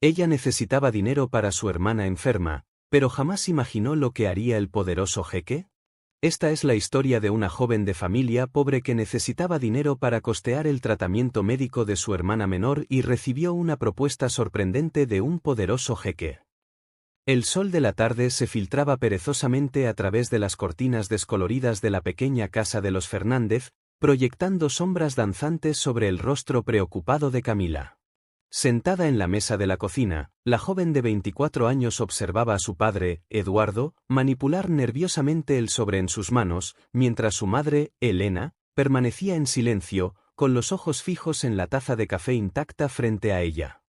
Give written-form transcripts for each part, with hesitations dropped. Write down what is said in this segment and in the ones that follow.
Ella necesitaba dinero para su hermana enferma, pero jamás imaginó lo que haría el poderoso jeque. Esta es la historia de una joven de familia pobre que necesitaba dinero para costear el tratamiento médico de su hermana menor y recibió una propuesta sorprendente de un poderoso jeque. El sol de la tarde se filtraba perezosamente a través de las cortinas descoloridas de la pequeña casa de los Fernández, proyectando sombras danzantes sobre el rostro preocupado de Camila. Sentada en la mesa de la cocina, la joven de 24 años observaba a su padre, Eduardo, manipular nerviosamente el sobre en sus manos, mientras su madre, Elena, permanecía en silencio, con los ojos fijos en la taza de café intacta frente a ella.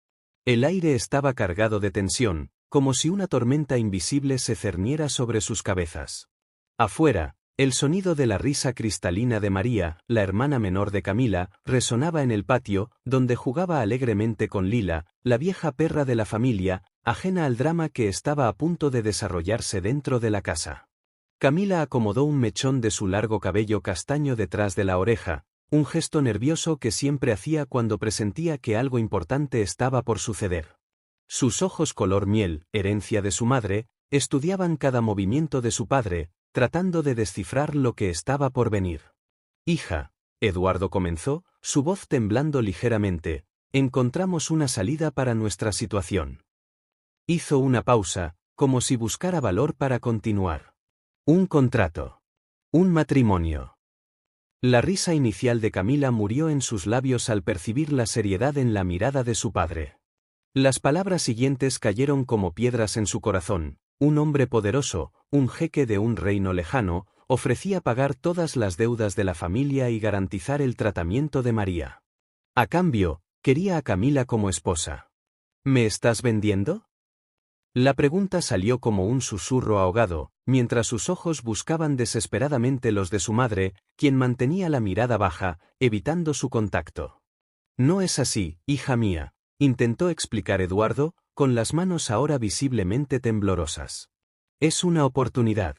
El aire estaba cargado de tensión, como si una tormenta invisible se cerniera sobre sus cabezas. Afuera, el sonido de la risa cristalina de María, la hermana menor de Camila, resonaba en el patio, donde jugaba alegremente con Lila, la vieja perra de la familia, ajena al drama que estaba a punto de desarrollarse dentro de la casa. Camila acomodó un mechón de su largo cabello castaño detrás de la oreja, un gesto nervioso que siempre hacía cuando presentía que algo importante estaba por suceder. Sus ojos color miel, herencia de su madre, estudiaban cada movimiento de su padre, tratando de descifrar lo que estaba por venir. «Hija», Eduardo comenzó, su voz temblando ligeramente, «encontramos una salida para nuestra situación». Hizo una pausa, como si buscara valor para continuar. «Un contrato. Un matrimonio». La risa inicial de Camila murió en sus labios al percibir la seriedad en la mirada de su padre. Las palabras siguientes cayeron como piedras en su corazón. Un hombre poderoso, un jeque de un reino lejano, ofrecía pagar todas las deudas de la familia y garantizar el tratamiento de María. A cambio, quería a Camila como esposa. ¿Me estás vendiendo? La pregunta salió como un susurro ahogado, mientras sus ojos buscaban desesperadamente los de su madre, quien mantenía la mirada baja, evitando su contacto. «No es así, hija mía», intentó explicar Eduardo, con las manos ahora visiblemente temblorosas. «Es una oportunidad.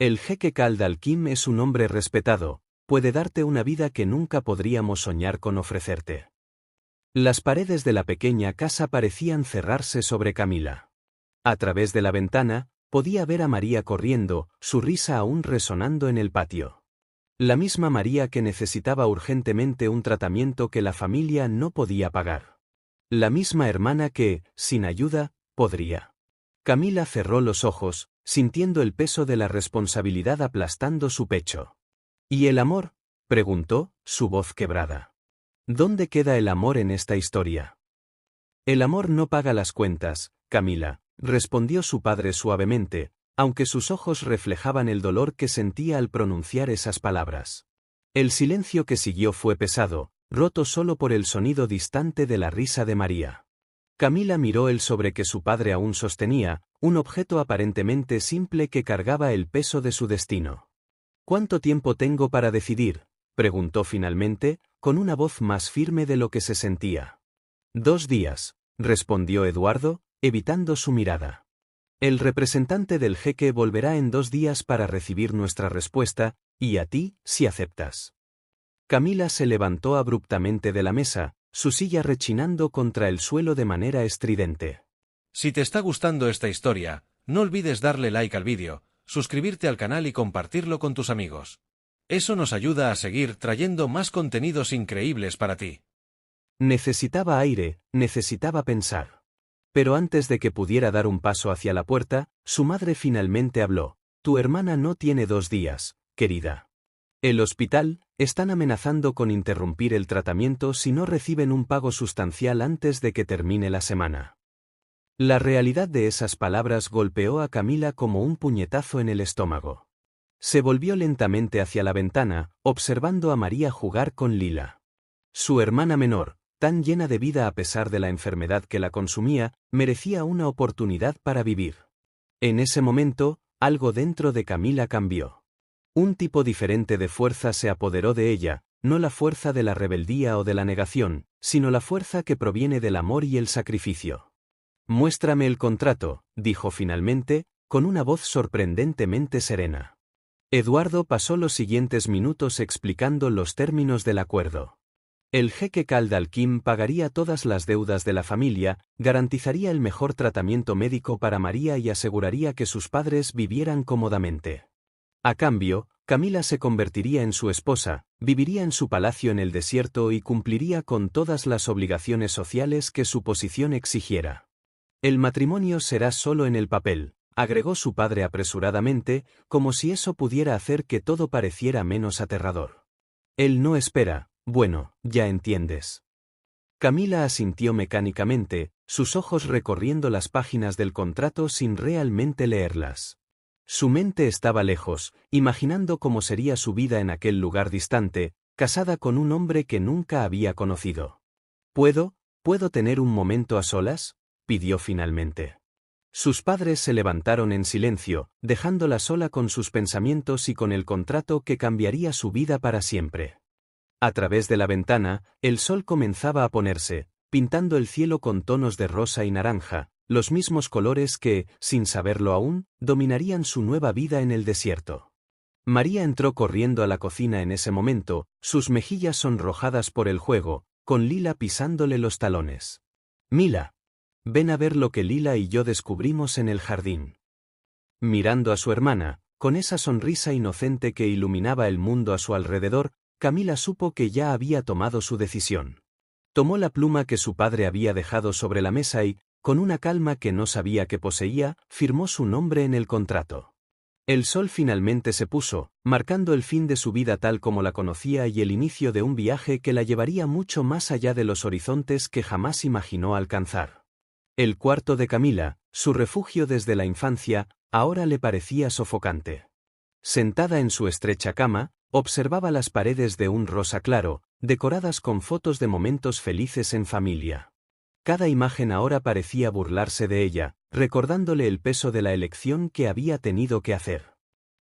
El jeque Khaled al-Kim es un hombre respetado, puede darte una vida que nunca podríamos soñar con ofrecerte». Las paredes de la pequeña casa parecían cerrarse sobre Camila. A través de la ventana, podía ver a María corriendo, su risa aún resonando en el patio. La misma María que necesitaba urgentemente un tratamiento que la familia no podía pagar. La misma hermana que, sin ayuda, podría. Camila cerró los ojos, sintiendo el peso de la responsabilidad aplastando su pecho. ¿Y el amor?, preguntó, su voz quebrada. ¿Dónde queda el amor en esta historia? El amor no paga las cuentas, Camila, respondió su padre suavemente, aunque sus ojos reflejaban el dolor que sentía al pronunciar esas palabras. El silencio que siguió fue pesado, roto solo por el sonido distante de la risa de María. Camila miró el sobre que su padre aún sostenía, un objeto aparentemente simple que cargaba el peso de su destino. «¿Cuánto tiempo tengo para decidir?», preguntó finalmente, con una voz más firme de lo que se sentía. «2 días», respondió Eduardo, evitando su mirada. «El representante del jeque volverá en 2 días para recibir nuestra respuesta, y a ti, si aceptas». Camila se levantó abruptamente de la mesa, su silla rechinando contra el suelo de manera estridente. Si te está gustando esta historia, no olvides darle like al vídeo, suscribirte al canal y compartirlo con tus amigos. Eso nos ayuda a seguir trayendo más contenidos increíbles para ti. Necesitaba aire, necesitaba pensar. Pero antes de que pudiera dar un paso hacia la puerta, su madre finalmente habló. «Tu hermana no tiene 2 días, querida. El hospital, están amenazando con interrumpir el tratamiento si no reciben un pago sustancial antes de que termine la semana». La realidad de esas palabras golpeó a Camila como un puñetazo en el estómago. Se volvió lentamente hacia la ventana, observando a María jugar con Lila. Su hermana menor, tan llena de vida a pesar de la enfermedad que la consumía, merecía una oportunidad para vivir. En ese momento, algo dentro de Camila cambió. Un tipo diferente de fuerza se apoderó de ella, no la fuerza de la rebeldía o de la negación, sino la fuerza que proviene del amor y el sacrificio. «Muéstrame el contrato», dijo finalmente, con una voz sorprendentemente serena. Eduardo pasó los siguientes minutos explicando los términos del acuerdo. El jeque Khaled al-Kim pagaría todas las deudas de la familia, garantizaría el mejor tratamiento médico para María y aseguraría que sus padres vivieran cómodamente. A cambio, Camila se convertiría en su esposa, viviría en su palacio en el desierto y cumpliría con todas las obligaciones sociales que su posición exigiera. El matrimonio será solo en el papel, agregó su padre apresuradamente, como si eso pudiera hacer que todo pareciera menos aterrador. Él no espera, bueno, ya entiendes. Camila asintió mecánicamente, sus ojos recorriendo las páginas del contrato sin realmente leerlas. Su mente estaba lejos, imaginando cómo sería su vida en aquel lugar distante, casada con un hombre que nunca había conocido. ¿Puedo tener un momento a solas?, pidió finalmente. Sus padres se levantaron en silencio, dejándola sola con sus pensamientos y con el contrato que cambiaría su vida para siempre. A través de la ventana, el sol comenzaba a ponerse, pintando el cielo con tonos de rosa y naranja, los mismos colores que, sin saberlo aún, dominarían su nueva vida en el desierto. María entró corriendo a la cocina en ese momento, sus mejillas sonrojadas por el juego, con Lila pisándole los talones. «Mila, ven a ver lo que Lila y yo descubrimos en el jardín». Mirando a su hermana, con esa sonrisa inocente que iluminaba el mundo a su alrededor, Camila supo que ya había tomado su decisión. Tomó la pluma que su padre había dejado sobre la mesa y, con una calma que no sabía que poseía, firmó su nombre en el contrato. El sol finalmente se puso, marcando el fin de su vida tal como la conocía y el inicio de un viaje que la llevaría mucho más allá de los horizontes que jamás imaginó alcanzar. El cuarto de Camila, su refugio desde la infancia, ahora le parecía sofocante. Sentada en su estrecha cama, observaba las paredes de un rosa claro, decoradas con fotos de momentos felices en familia. Cada imagen ahora parecía burlarse de ella, recordándole el peso de la elección que había tenido que hacer.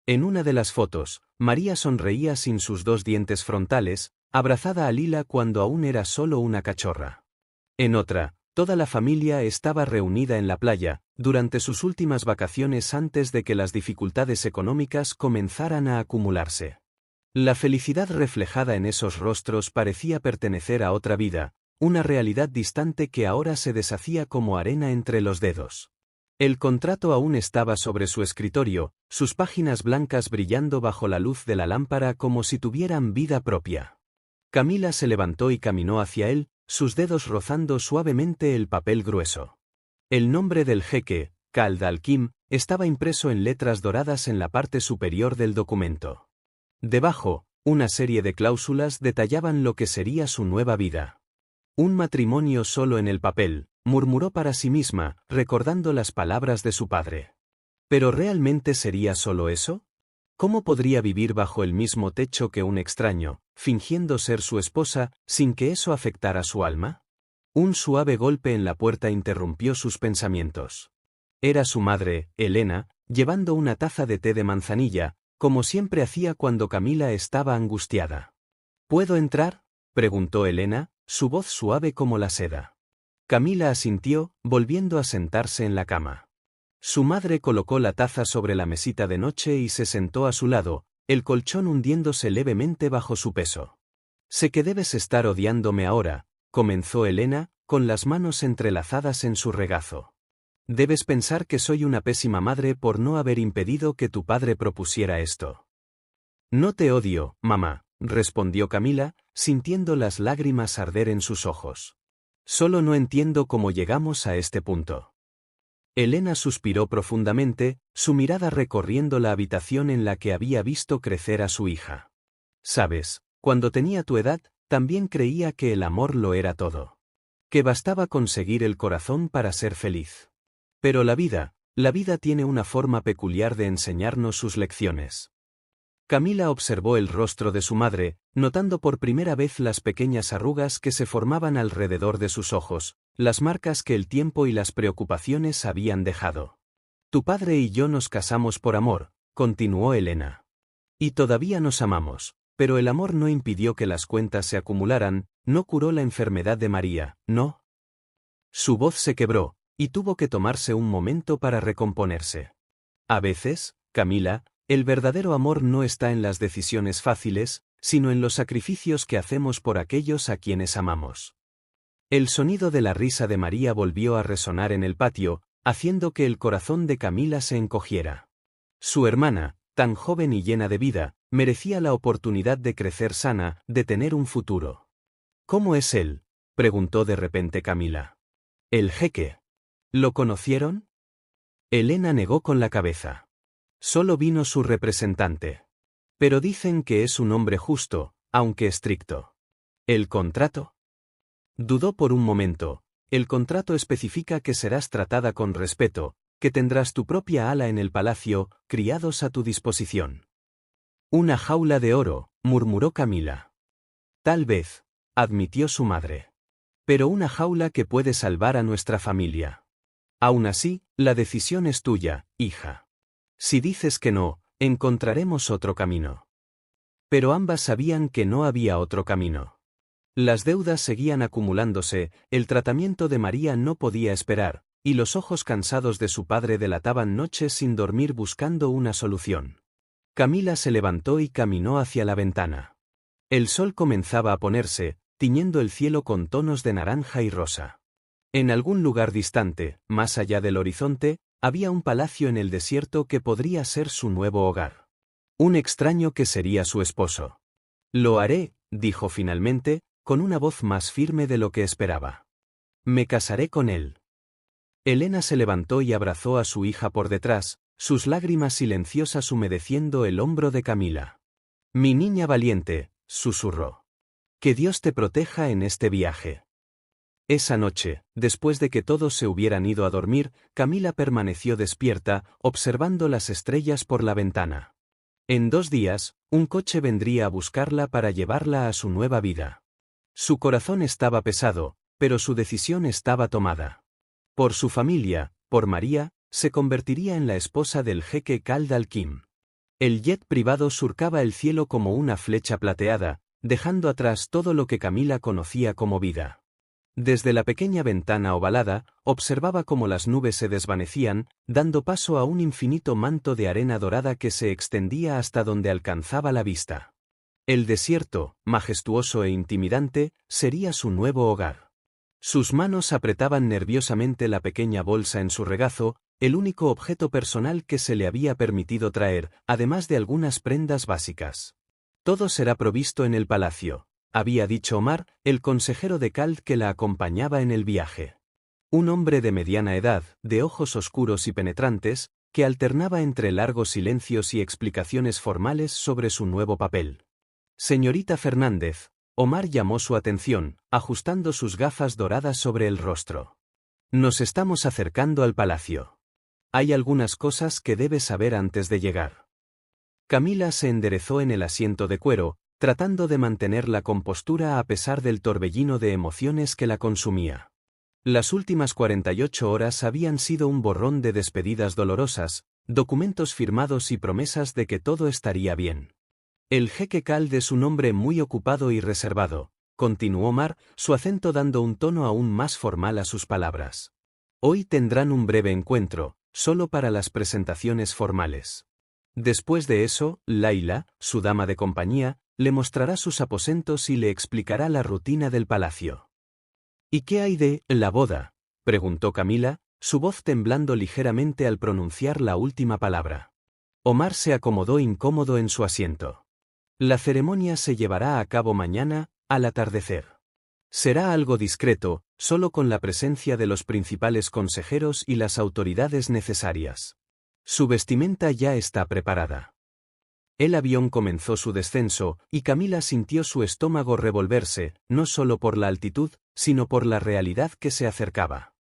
En una de las fotos, María sonreía sin sus 2 dientes frontales, abrazada a Lila cuando aún era solo una cachorra. En otra, toda la familia estaba reunida en la playa, durante sus últimas vacaciones antes de que las dificultades económicas comenzaran a acumularse. La felicidad reflejada en esos rostros parecía pertenecer a otra vida, una realidad distante que ahora se deshacía como arena entre los dedos. El contrato aún estaba sobre su escritorio, sus páginas blancas brillando bajo la luz de la lámpara como si tuvieran vida propia. Camila se levantó y caminó hacia él, sus dedos rozando suavemente el papel grueso. El nombre del jeque, Khaled al-Kim, estaba impreso en letras doradas en la parte superior del documento. Debajo, una serie de cláusulas detallaban lo que sería su nueva vida. Un matrimonio solo en el papel, murmuró para sí misma, recordando las palabras de su padre. ¿Pero realmente sería solo eso? ¿Cómo podría vivir bajo el mismo techo que un extraño, fingiendo ser su esposa, sin que eso afectara su alma? Un suave golpe en la puerta interrumpió sus pensamientos. Era su madre, Elena, llevando una taza de té de manzanilla, como siempre hacía cuando Camila estaba angustiada. ¿Puedo entrar?, preguntó Elena, su voz suave como la seda. Camila asintió, volviendo a sentarse en la cama. Su madre colocó la taza sobre la mesita de noche y se sentó a su lado, el colchón hundiéndose levemente bajo su peso. «Sé que debes estar odiándome ahora», comenzó Elena, con las manos entrelazadas en su regazo. «Debes pensar que soy una pésima madre por no haber impedido que tu padre propusiera esto». «No te odio, mamá», respondió Camila, sintiendo las lágrimas arder en sus ojos. «Solo no entiendo cómo llegamos a este punto». Elena suspiró profundamente, su mirada recorriendo la habitación en la que había visto crecer a su hija. «Sabes, cuando tenía tu edad, también creía que el amor lo era todo. Que bastaba conseguir el corazón para ser feliz. Pero la vida tiene una forma peculiar de enseñarnos sus lecciones». Camila observó el rostro de su madre, notando por primera vez las pequeñas arrugas que se formaban alrededor de sus ojos, las marcas que el tiempo y las preocupaciones habían dejado. «Tu padre y yo nos casamos por amor», continuó Elena. «Y todavía nos amamos, pero el amor no impidió que las cuentas se acumularan, no curó la enfermedad de María, ¿no?». Su voz se quebró, y tuvo que tomarse un momento para recomponerse. «A veces, Camila, el verdadero amor no está en las decisiones fáciles, sino en los sacrificios que hacemos por aquellos a quienes amamos. El sonido de la risa de María volvió a resonar en el patio, haciendo que el corazón de Camila se encogiera. Su hermana, tan joven y llena de vida, merecía la oportunidad de crecer sana, de tener un futuro. ¿Cómo es él?, preguntó de repente Camila. El jeque. ¿Lo conocieron? Elena negó con la cabeza. Solo vino su representante. Pero dicen que es un hombre justo, aunque estricto. ¿El contrato? Dudó por un momento. El contrato especifica que serás tratada con respeto, que tendrás tu propia ala en el palacio, criados a tu disposición. Una jaula de oro, murmuró Camila. Tal vez, admitió su madre. Pero una jaula que puede salvar a nuestra familia. Aún así, la decisión es tuya, hija. Si dices que no, encontraremos otro camino. Pero ambas sabían que no había otro camino. Las deudas seguían acumulándose, el tratamiento de María no podía esperar, y los ojos cansados de su padre delataban noches sin dormir buscando una solución. Camila se levantó y caminó hacia la ventana. El sol comenzaba a ponerse, tiñendo el cielo con tonos de naranja y rosa. En algún lugar distante, más allá del horizonte, había un palacio en el desierto que podría ser su nuevo hogar. Un extraño que sería su esposo. Lo haré, dijo finalmente, con una voz más firme de lo que esperaba. Me casaré con él. Elena se levantó y abrazó a su hija por detrás, sus lágrimas silenciosas humedeciendo el hombro de Camila. Mi niña valiente, susurró. Que Dios te proteja en este viaje. Esa noche, después de que todos se hubieran ido a dormir, Camila permaneció despierta, observando las estrellas por la ventana. En 2 días, un coche vendría a buscarla para llevarla a su nueva vida. Su corazón estaba pesado, pero su decisión estaba tomada. Por su familia, por María, se convertiría en la esposa del jeque Khaled al-Kim. El jet privado surcaba el cielo como una flecha plateada, dejando atrás todo lo que Camila conocía como vida. Desde la pequeña ventana ovalada, observaba cómo las nubes se desvanecían, dando paso a un infinito manto de arena dorada que se extendía hasta donde alcanzaba la vista. El desierto, majestuoso e intimidante, sería su nuevo hogar. Sus manos apretaban nerviosamente la pequeña bolsa en su regazo, el único objeto personal que se le había permitido traer, además de algunas prendas básicas. Todo será provisto en el palacio, había dicho Omar, el consejero de Khaled que la acompañaba en el viaje. Un hombre de mediana edad, de ojos oscuros y penetrantes, que alternaba entre largos silencios y explicaciones formales sobre su nuevo papel. Señorita Fernández, Omar llamó su atención, ajustando sus gafas doradas sobre el rostro. Nos estamos acercando al palacio. Hay algunas cosas que debes saber antes de llegar. Camila se enderezó en el asiento de cuero, tratando de mantener la compostura a pesar del torbellino de emociones que la consumía. Las últimas 48 horas habían sido un borrón de despedidas dolorosas, documentos firmados y promesas de que todo estaría bien. El jeque Khaled es un hombre muy ocupado y reservado, continuó Omar, su acento dando un tono aún más formal a sus palabras. Hoy tendrán un breve encuentro, solo para las presentaciones formales. Después de eso, Laila, su dama de compañía, le mostrará sus aposentos y le explicará la rutina del palacio. ¿Y qué hay de la boda?, preguntó Camila, su voz temblando ligeramente al pronunciar la última palabra. Omar se acomodó incómodo en su asiento. La ceremonia se llevará a cabo mañana, al atardecer. Será algo discreto, solo con la presencia de los principales consejeros y las autoridades necesarias. Su vestimenta ya está preparada. El avión comenzó su descenso, y Camila sintió su estómago revolverse, no solo por la altitud, sino por la realidad que se acercaba.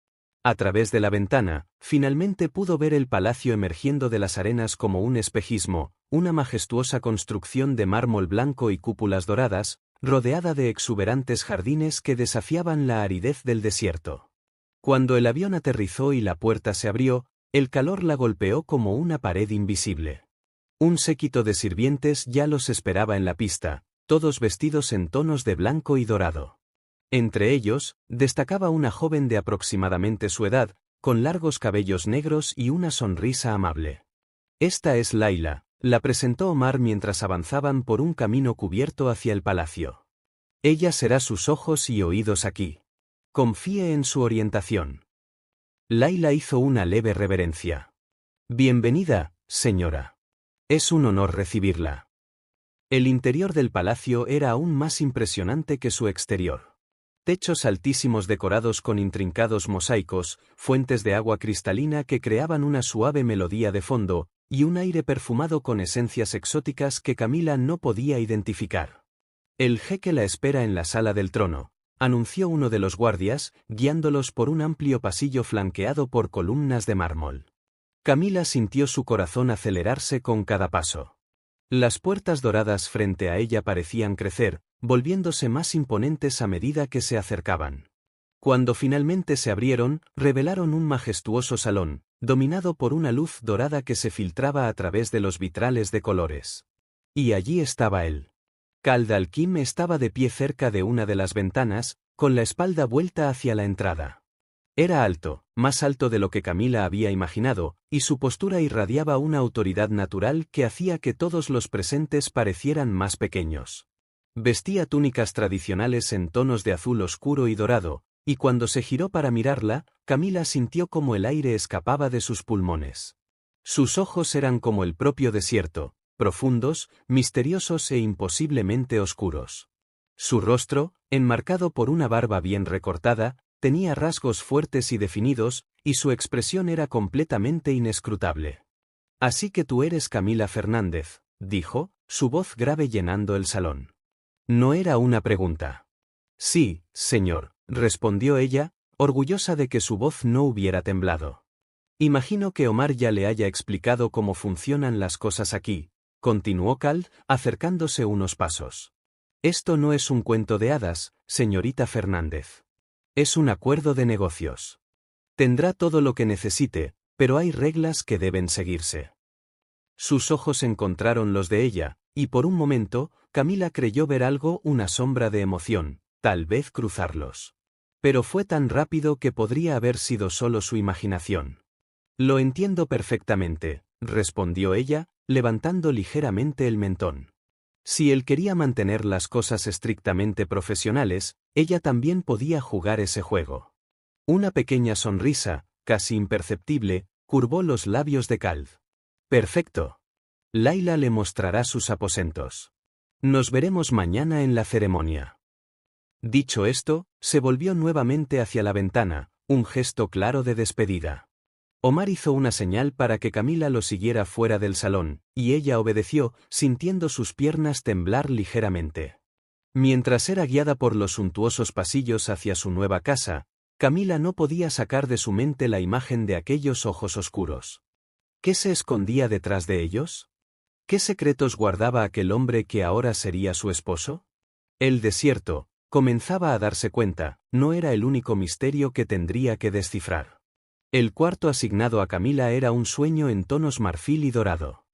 A través de la ventana, finalmente pudo ver el palacio emergiendo de las arenas como un espejismo, una majestuosa construcción de mármol blanco y cúpulas doradas, rodeada de exuberantes jardines que desafiaban la aridez del desierto. Cuando el avión aterrizó y la puerta se abrió, el calor la golpeó como una pared invisible. Un séquito de sirvientes ya los esperaba en la pista, todos vestidos en tonos de blanco y dorado. Entre ellos, destacaba una joven de aproximadamente su edad, con largos cabellos negros y una sonrisa amable. Esta es Laila, La presentó Omar mientras avanzaban por un camino cubierto hacia el palacio. Ella será sus ojos y oídos aquí. Confíe en su orientación. Layla hizo una leve reverencia. Bienvenida, señora. Es un honor recibirla. El interior del palacio era aún más impresionante que su exterior. Techos altísimos decorados con intrincados mosaicos, fuentes de agua cristalina que creaban una suave melodía de fondo, y un aire perfumado con esencias exóticas que Camila no podía identificar. El jeque la espera en la sala del trono, anunció uno de los guardias, guiándolos por un amplio pasillo flanqueado por columnas de mármol. Camila sintió su corazón acelerarse con cada paso. Las puertas doradas frente a ella parecían crecer, volviéndose más imponentes a medida que se acercaban. Cuando finalmente se abrieron, revelaron un majestuoso salón, dominado por una luz dorada que se filtraba a través de los vitrales de colores. Y allí estaba él. Kal Dalkim estaba de pie cerca de una de las ventanas, con la espalda vuelta hacia la entrada. Era alto, más alto de lo que Camila había imaginado, y su postura irradiaba una autoridad natural que hacía que todos los presentes parecieran más pequeños. Vestía túnicas tradicionales en tonos de azul oscuro y dorado, y cuando se giró para mirarla, Camila sintió como el aire escapaba de sus pulmones. Sus ojos eran como el propio desierto, profundos, misteriosos e imposiblemente oscuros. Su rostro, enmarcado por una barba bien recortada, tenía rasgos fuertes y definidos, y su expresión era completamente inescrutable. «Así que tú eres Camila Fernández», dijo, su voz grave llenando el salón. No era una pregunta. «Sí, señor», respondió ella, orgullosa de que su voz no hubiera temblado. «Imagino que Omar ya le haya explicado cómo funcionan las cosas aquí», continuó Kal, acercándose unos pasos. «Esto no es un cuento de hadas, señorita Fernández. Es un acuerdo de negocios. Tendrá todo lo que necesite, pero hay reglas que deben seguirse». Sus ojos encontraron los de ella, y por un momento, Camila creyó ver algo, una sombra de emoción, tal vez cruzarlos. Pero fue tan rápido que podría haber sido solo su imaginación. «Lo entiendo perfectamente», respondió ella, levantando ligeramente el mentón. Si él quería mantener las cosas estrictamente profesionales, ella también podía jugar ese juego. Una pequeña sonrisa, casi imperceptible, curvó los labios de Kal. «Perfecto. Layla le mostrará sus aposentos. Nos veremos mañana en la ceremonia». Dicho esto, se volvió nuevamente hacia la ventana, un gesto claro de despedida. Omar hizo una señal para que Camila lo siguiera fuera del salón, y ella obedeció, sintiendo sus piernas temblar ligeramente. Mientras era guiada por los suntuosos pasillos hacia su nueva casa, Camila no podía sacar de su mente la imagen de aquellos ojos oscuros. ¿Qué se escondía detrás de ellos? ¿Qué secretos guardaba aquel hombre que ahora sería su esposo? El desierto, comenzaba a darse cuenta, no era el único misterio que tendría que descifrar. El cuarto asignado a Camila era un sueño en tonos marfil y dorado.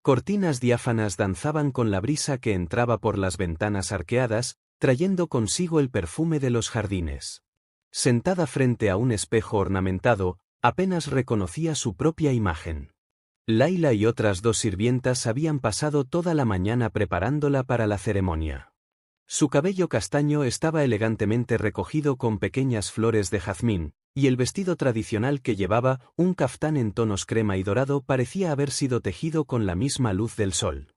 Cortinas diáfanas danzaban con la brisa que entraba por las ventanas arqueadas, trayendo consigo el perfume de los jardines. Sentada frente a un espejo ornamentado, apenas reconocía su propia imagen. Layla y otras dos sirvientas habían pasado toda la mañana preparándola para la ceremonia. Su cabello castaño estaba elegantemente recogido con pequeñas flores de jazmín, y el vestido tradicional que llevaba, un caftán en tonos crema y dorado, parecía haber sido tejido con la misma luz del sol.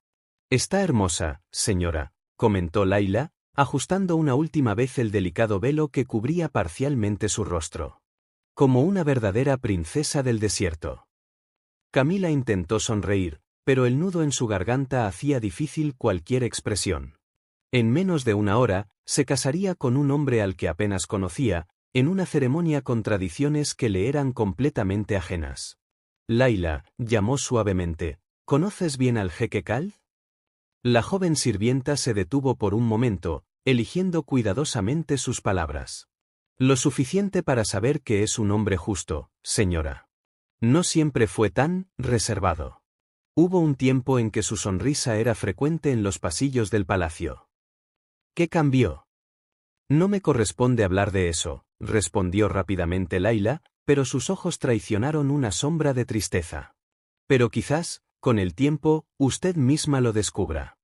«Está hermosa, señora», comentó Layla, ajustando una última vez el delicado velo que cubría parcialmente su rostro. «Como una verdadera princesa del desierto». Camila intentó sonreír, pero el nudo en su garganta hacía difícil cualquier expresión. En menos de una hora, se casaría con un hombre al que apenas conocía, en una ceremonia con tradiciones que le eran completamente ajenas. «Layla», llamó suavemente, «¿conoces bien al jeque Kal?» La joven sirvienta se detuvo por un momento, eligiendo cuidadosamente sus palabras. «Lo suficiente para saber que es un hombre justo, señora. No siempre fue tan reservado. Hubo un tiempo en que su sonrisa era frecuente en los pasillos del palacio». «¿Qué cambió?» «No me corresponde hablar de eso», respondió rápidamente Layla, pero sus ojos traicionaron una sombra de tristeza. «Pero quizás, con el tiempo, usted misma lo descubra.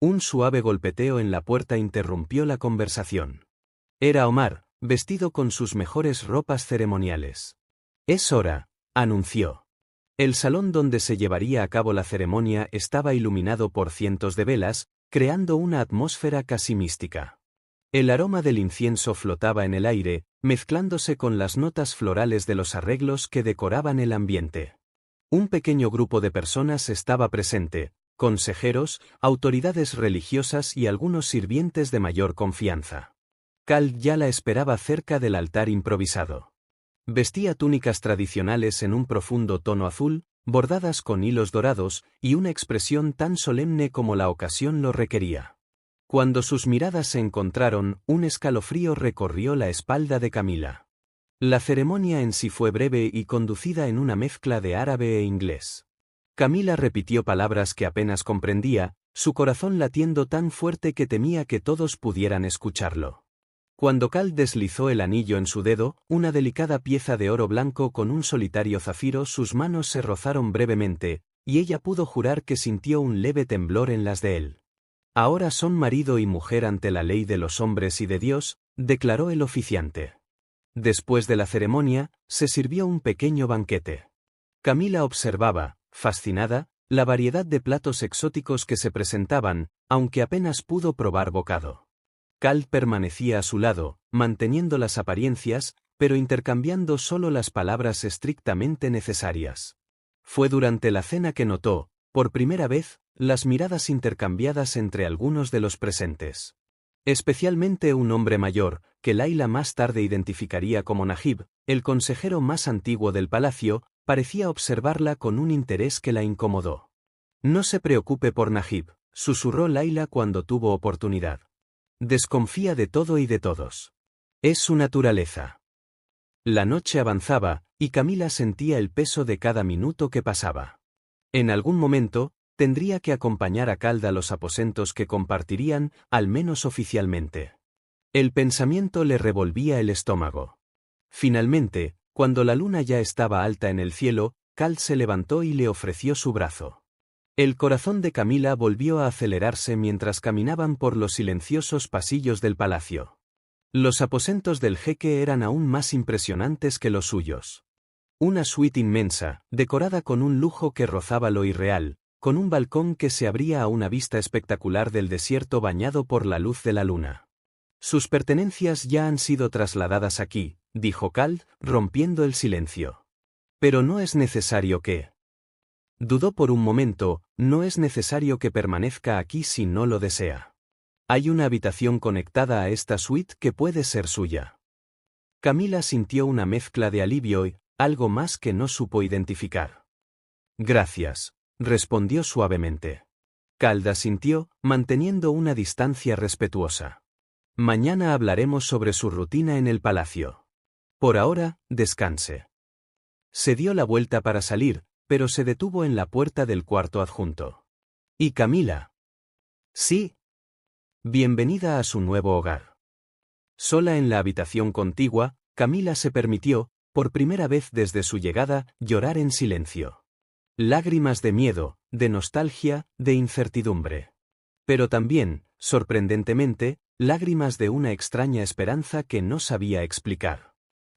Un suave golpeteo en la puerta interrumpió la conversación. Era Omar, vestido con sus mejores ropas ceremoniales. Es hora, anunció. El salón donde se llevaría a cabo la ceremonia estaba iluminado por cientos de velas, creando una atmósfera casi mística. El aroma del incienso flotaba en el aire, mezclándose con las notas florales de los arreglos que decoraban el ambiente. Un pequeño grupo de personas estaba presente, consejeros, autoridades religiosas y algunos sirvientes de mayor confianza. Cal ya la esperaba cerca del altar improvisado. Vestía túnicas tradicionales en un profundo tono azul, bordadas con hilos dorados, y una expresión tan solemne como la ocasión lo requería. Cuando sus miradas se encontraron, un escalofrío recorrió la espalda de Camila. La ceremonia en sí fue breve y conducida en una mezcla de árabe e inglés. Camila repitió palabras que apenas comprendía, su corazón latiendo tan fuerte que temía que todos pudieran escucharlo. Cuando Cal deslizó el anillo en su dedo, una delicada pieza de oro blanco con un solitario zafiro, sus manos se rozaron brevemente, y ella pudo jurar que sintió un leve temblor en las de él. Ahora son marido y mujer ante la ley de los hombres y de Dios, declaró el oficiante. Después de la ceremonia, se sirvió un pequeño banquete. Camila observaba, fascinada, la variedad de platos exóticos que se presentaban, aunque apenas pudo probar bocado. Cal permanecía a su lado, manteniendo las apariencias, pero intercambiando solo las palabras estrictamente necesarias. Fue durante la cena que notó, por primera vez, las miradas intercambiadas entre algunos de los presentes. Especialmente un hombre mayor, que Laila más tarde identificaría como Najib, el consejero más antiguo del palacio, parecía observarla con un interés que la incomodó. No se preocupe por Najib, susurró Laila cuando tuvo oportunidad. Desconfía de todo y de todos. Es su naturaleza. La noche avanzaba, y Camila sentía el peso de cada minuto que pasaba. En algún momento, tendría que acompañar a Cal a los aposentos que compartirían, al menos oficialmente. El pensamiento le revolvía el estómago. Finalmente, cuando la luna ya estaba alta en el cielo, Cal se levantó y le ofreció su brazo. El corazón de Camila volvió a acelerarse mientras caminaban por los silenciosos pasillos del palacio. Los aposentos del jeque eran aún más impresionantes que los suyos. Una suite inmensa, decorada con un lujo que rozaba lo irreal, con un balcón que se abría a una vista espectacular del desierto bañado por la luz de la luna. Sus pertenencias ya han sido trasladadas aquí, dijo Cal, rompiendo el silencio. Pero no es necesario que... Dudó por un momento, no es necesario que permanezca aquí si no lo desea. Hay una habitación conectada a esta suite que puede ser suya. Camila sintió una mezcla de alivio y algo más que no supo identificar. Gracias, respondió suavemente. Cal asintió, manteniendo una distancia respetuosa. Mañana hablaremos sobre su rutina en el palacio. Por ahora, descanse. Se dio la vuelta para salir, pero se detuvo en la puerta del cuarto adjunto. ¿Y Camila? Sí. Bienvenida a su nuevo hogar. Sola en la habitación contigua, Camila se permitió, por primera vez desde su llegada, llorar en silencio. Lágrimas de miedo, de nostalgia, de incertidumbre. Pero también, sorprendentemente, lágrimas de una extraña esperanza que no sabía explicar.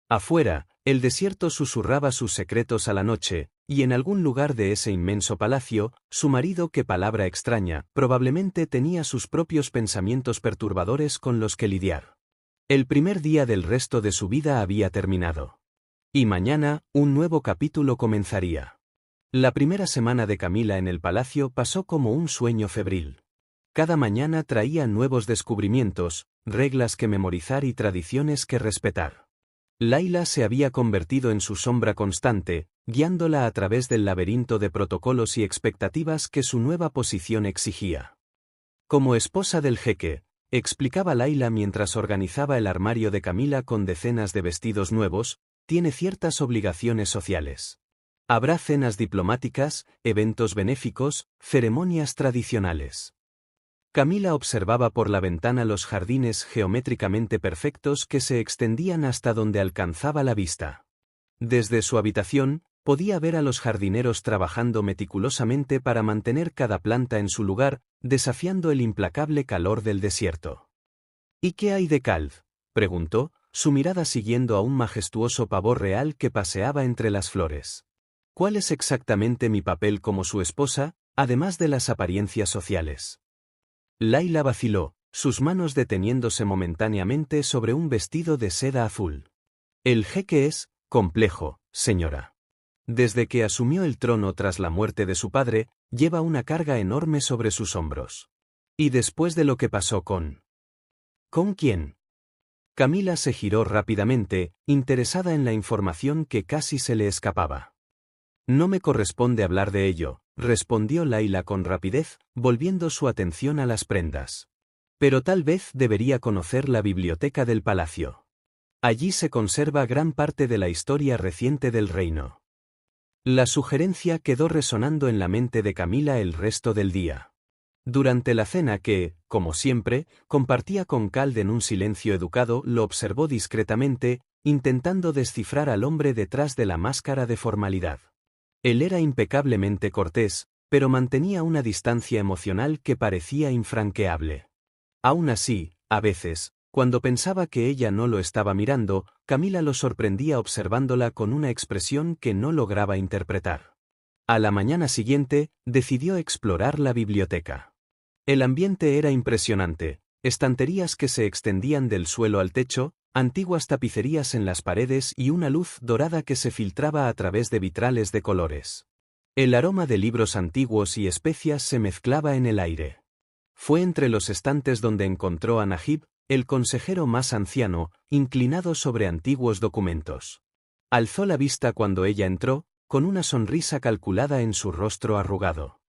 Afuera, el desierto susurraba sus secretos a la noche, y en algún lugar de ese inmenso palacio, su marido, qué palabra extraña, probablemente tenía sus propios pensamientos perturbadores con los que lidiar. El primer día del resto de su vida había terminado. Y mañana, un nuevo capítulo comenzaría. La primera semana de Camila en el palacio pasó como un sueño febril. Cada mañana traía nuevos descubrimientos, reglas que memorizar y tradiciones que respetar. Laila se había convertido en su sombra constante, guiándola a través del laberinto de protocolos y expectativas que su nueva posición exigía. Como esposa del jeque, explicaba Laila mientras organizaba el armario de Camila con decenas de vestidos nuevos, tiene ciertas obligaciones sociales. Habrá cenas diplomáticas, eventos benéficos, ceremonias tradicionales. Camila observaba por la ventana los jardines geométricamente perfectos que se extendían hasta donde alcanzaba la vista. Desde su habitación, podía ver a los jardineros trabajando meticulosamente para mantener cada planta en su lugar, desafiando el implacable calor del desierto. ¿Y qué hay de Kald?, preguntó, su mirada siguiendo a un majestuoso pavo real que paseaba entre las flores. ¿Cuál es exactamente mi papel como su esposa, además de las apariencias sociales? Layla vaciló, sus manos deteniéndose momentáneamente sobre un vestido de seda azul. El jeque es complejo, señora. Desde que asumió el trono tras la muerte de su padre, lleva una carga enorme sobre sus hombros. Y después de lo que pasó con... ¿Con quién? Camila se giró rápidamente, interesada en la información que casi se le escapaba. No me corresponde hablar de ello, respondió Layla con rapidez, volviendo su atención a las prendas. Pero tal vez debería conocer la biblioteca del palacio. Allí se conserva gran parte de la historia reciente del reino. La sugerencia quedó resonando en la mente de Camila el resto del día. Durante la cena que, como siempre, compartía con Kald en un silencio educado, lo observó discretamente, intentando descifrar al hombre detrás de la máscara de formalidad. Él era impecablemente cortés, pero mantenía una distancia emocional que parecía infranqueable. Aún así, a veces, cuando pensaba que ella no lo estaba mirando, Camila lo sorprendía observándola con una expresión que no lograba interpretar. A la mañana siguiente, decidió explorar la biblioteca. El ambiente era impresionante, estanterías que se extendían del suelo al techo, antiguas tapicerías en las paredes y una luz dorada que se filtraba a través de vitrales de colores. El aroma de libros antiguos y especias se mezclaba en el aire. Fue entre los estantes donde encontró a Najib, el consejero más anciano, inclinado sobre antiguos documentos. Alzó la vista cuando ella entró, con una sonrisa calculada en su rostro arrugado.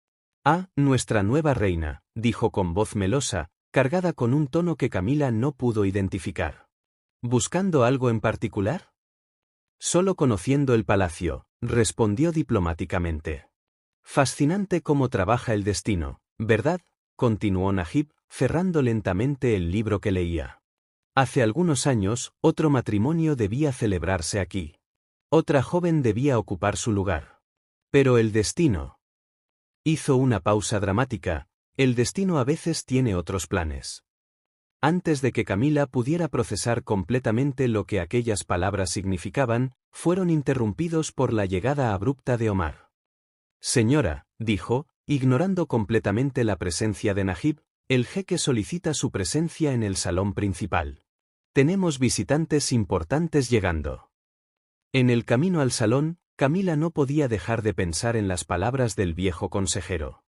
«Ah, nuestra nueva reina», dijo con voz melosa, cargada con un tono que Camila no pudo identificar. «¿Buscando algo en particular?» «Solo conociendo el palacio», respondió diplomáticamente. «Fascinante cómo trabaja el destino, ¿verdad?», continuó Najib, cerrando lentamente el libro que leía. «Hace algunos años, otro matrimonio debía celebrarse aquí. Otra joven debía ocupar su lugar. Pero el destino...» Hizo una pausa dramática. El destino a veces tiene otros planes. Antes de que Camila pudiera procesar completamente lo que aquellas palabras significaban, fueron interrumpidos por la llegada abrupta de Omar. «Señora», dijo, ignorando completamente la presencia de Najib, «el jeque solicita su presencia en el salón principal. Tenemos visitantes importantes llegando». En el camino al salón, Camila no podía dejar de pensar en las palabras del viejo consejero.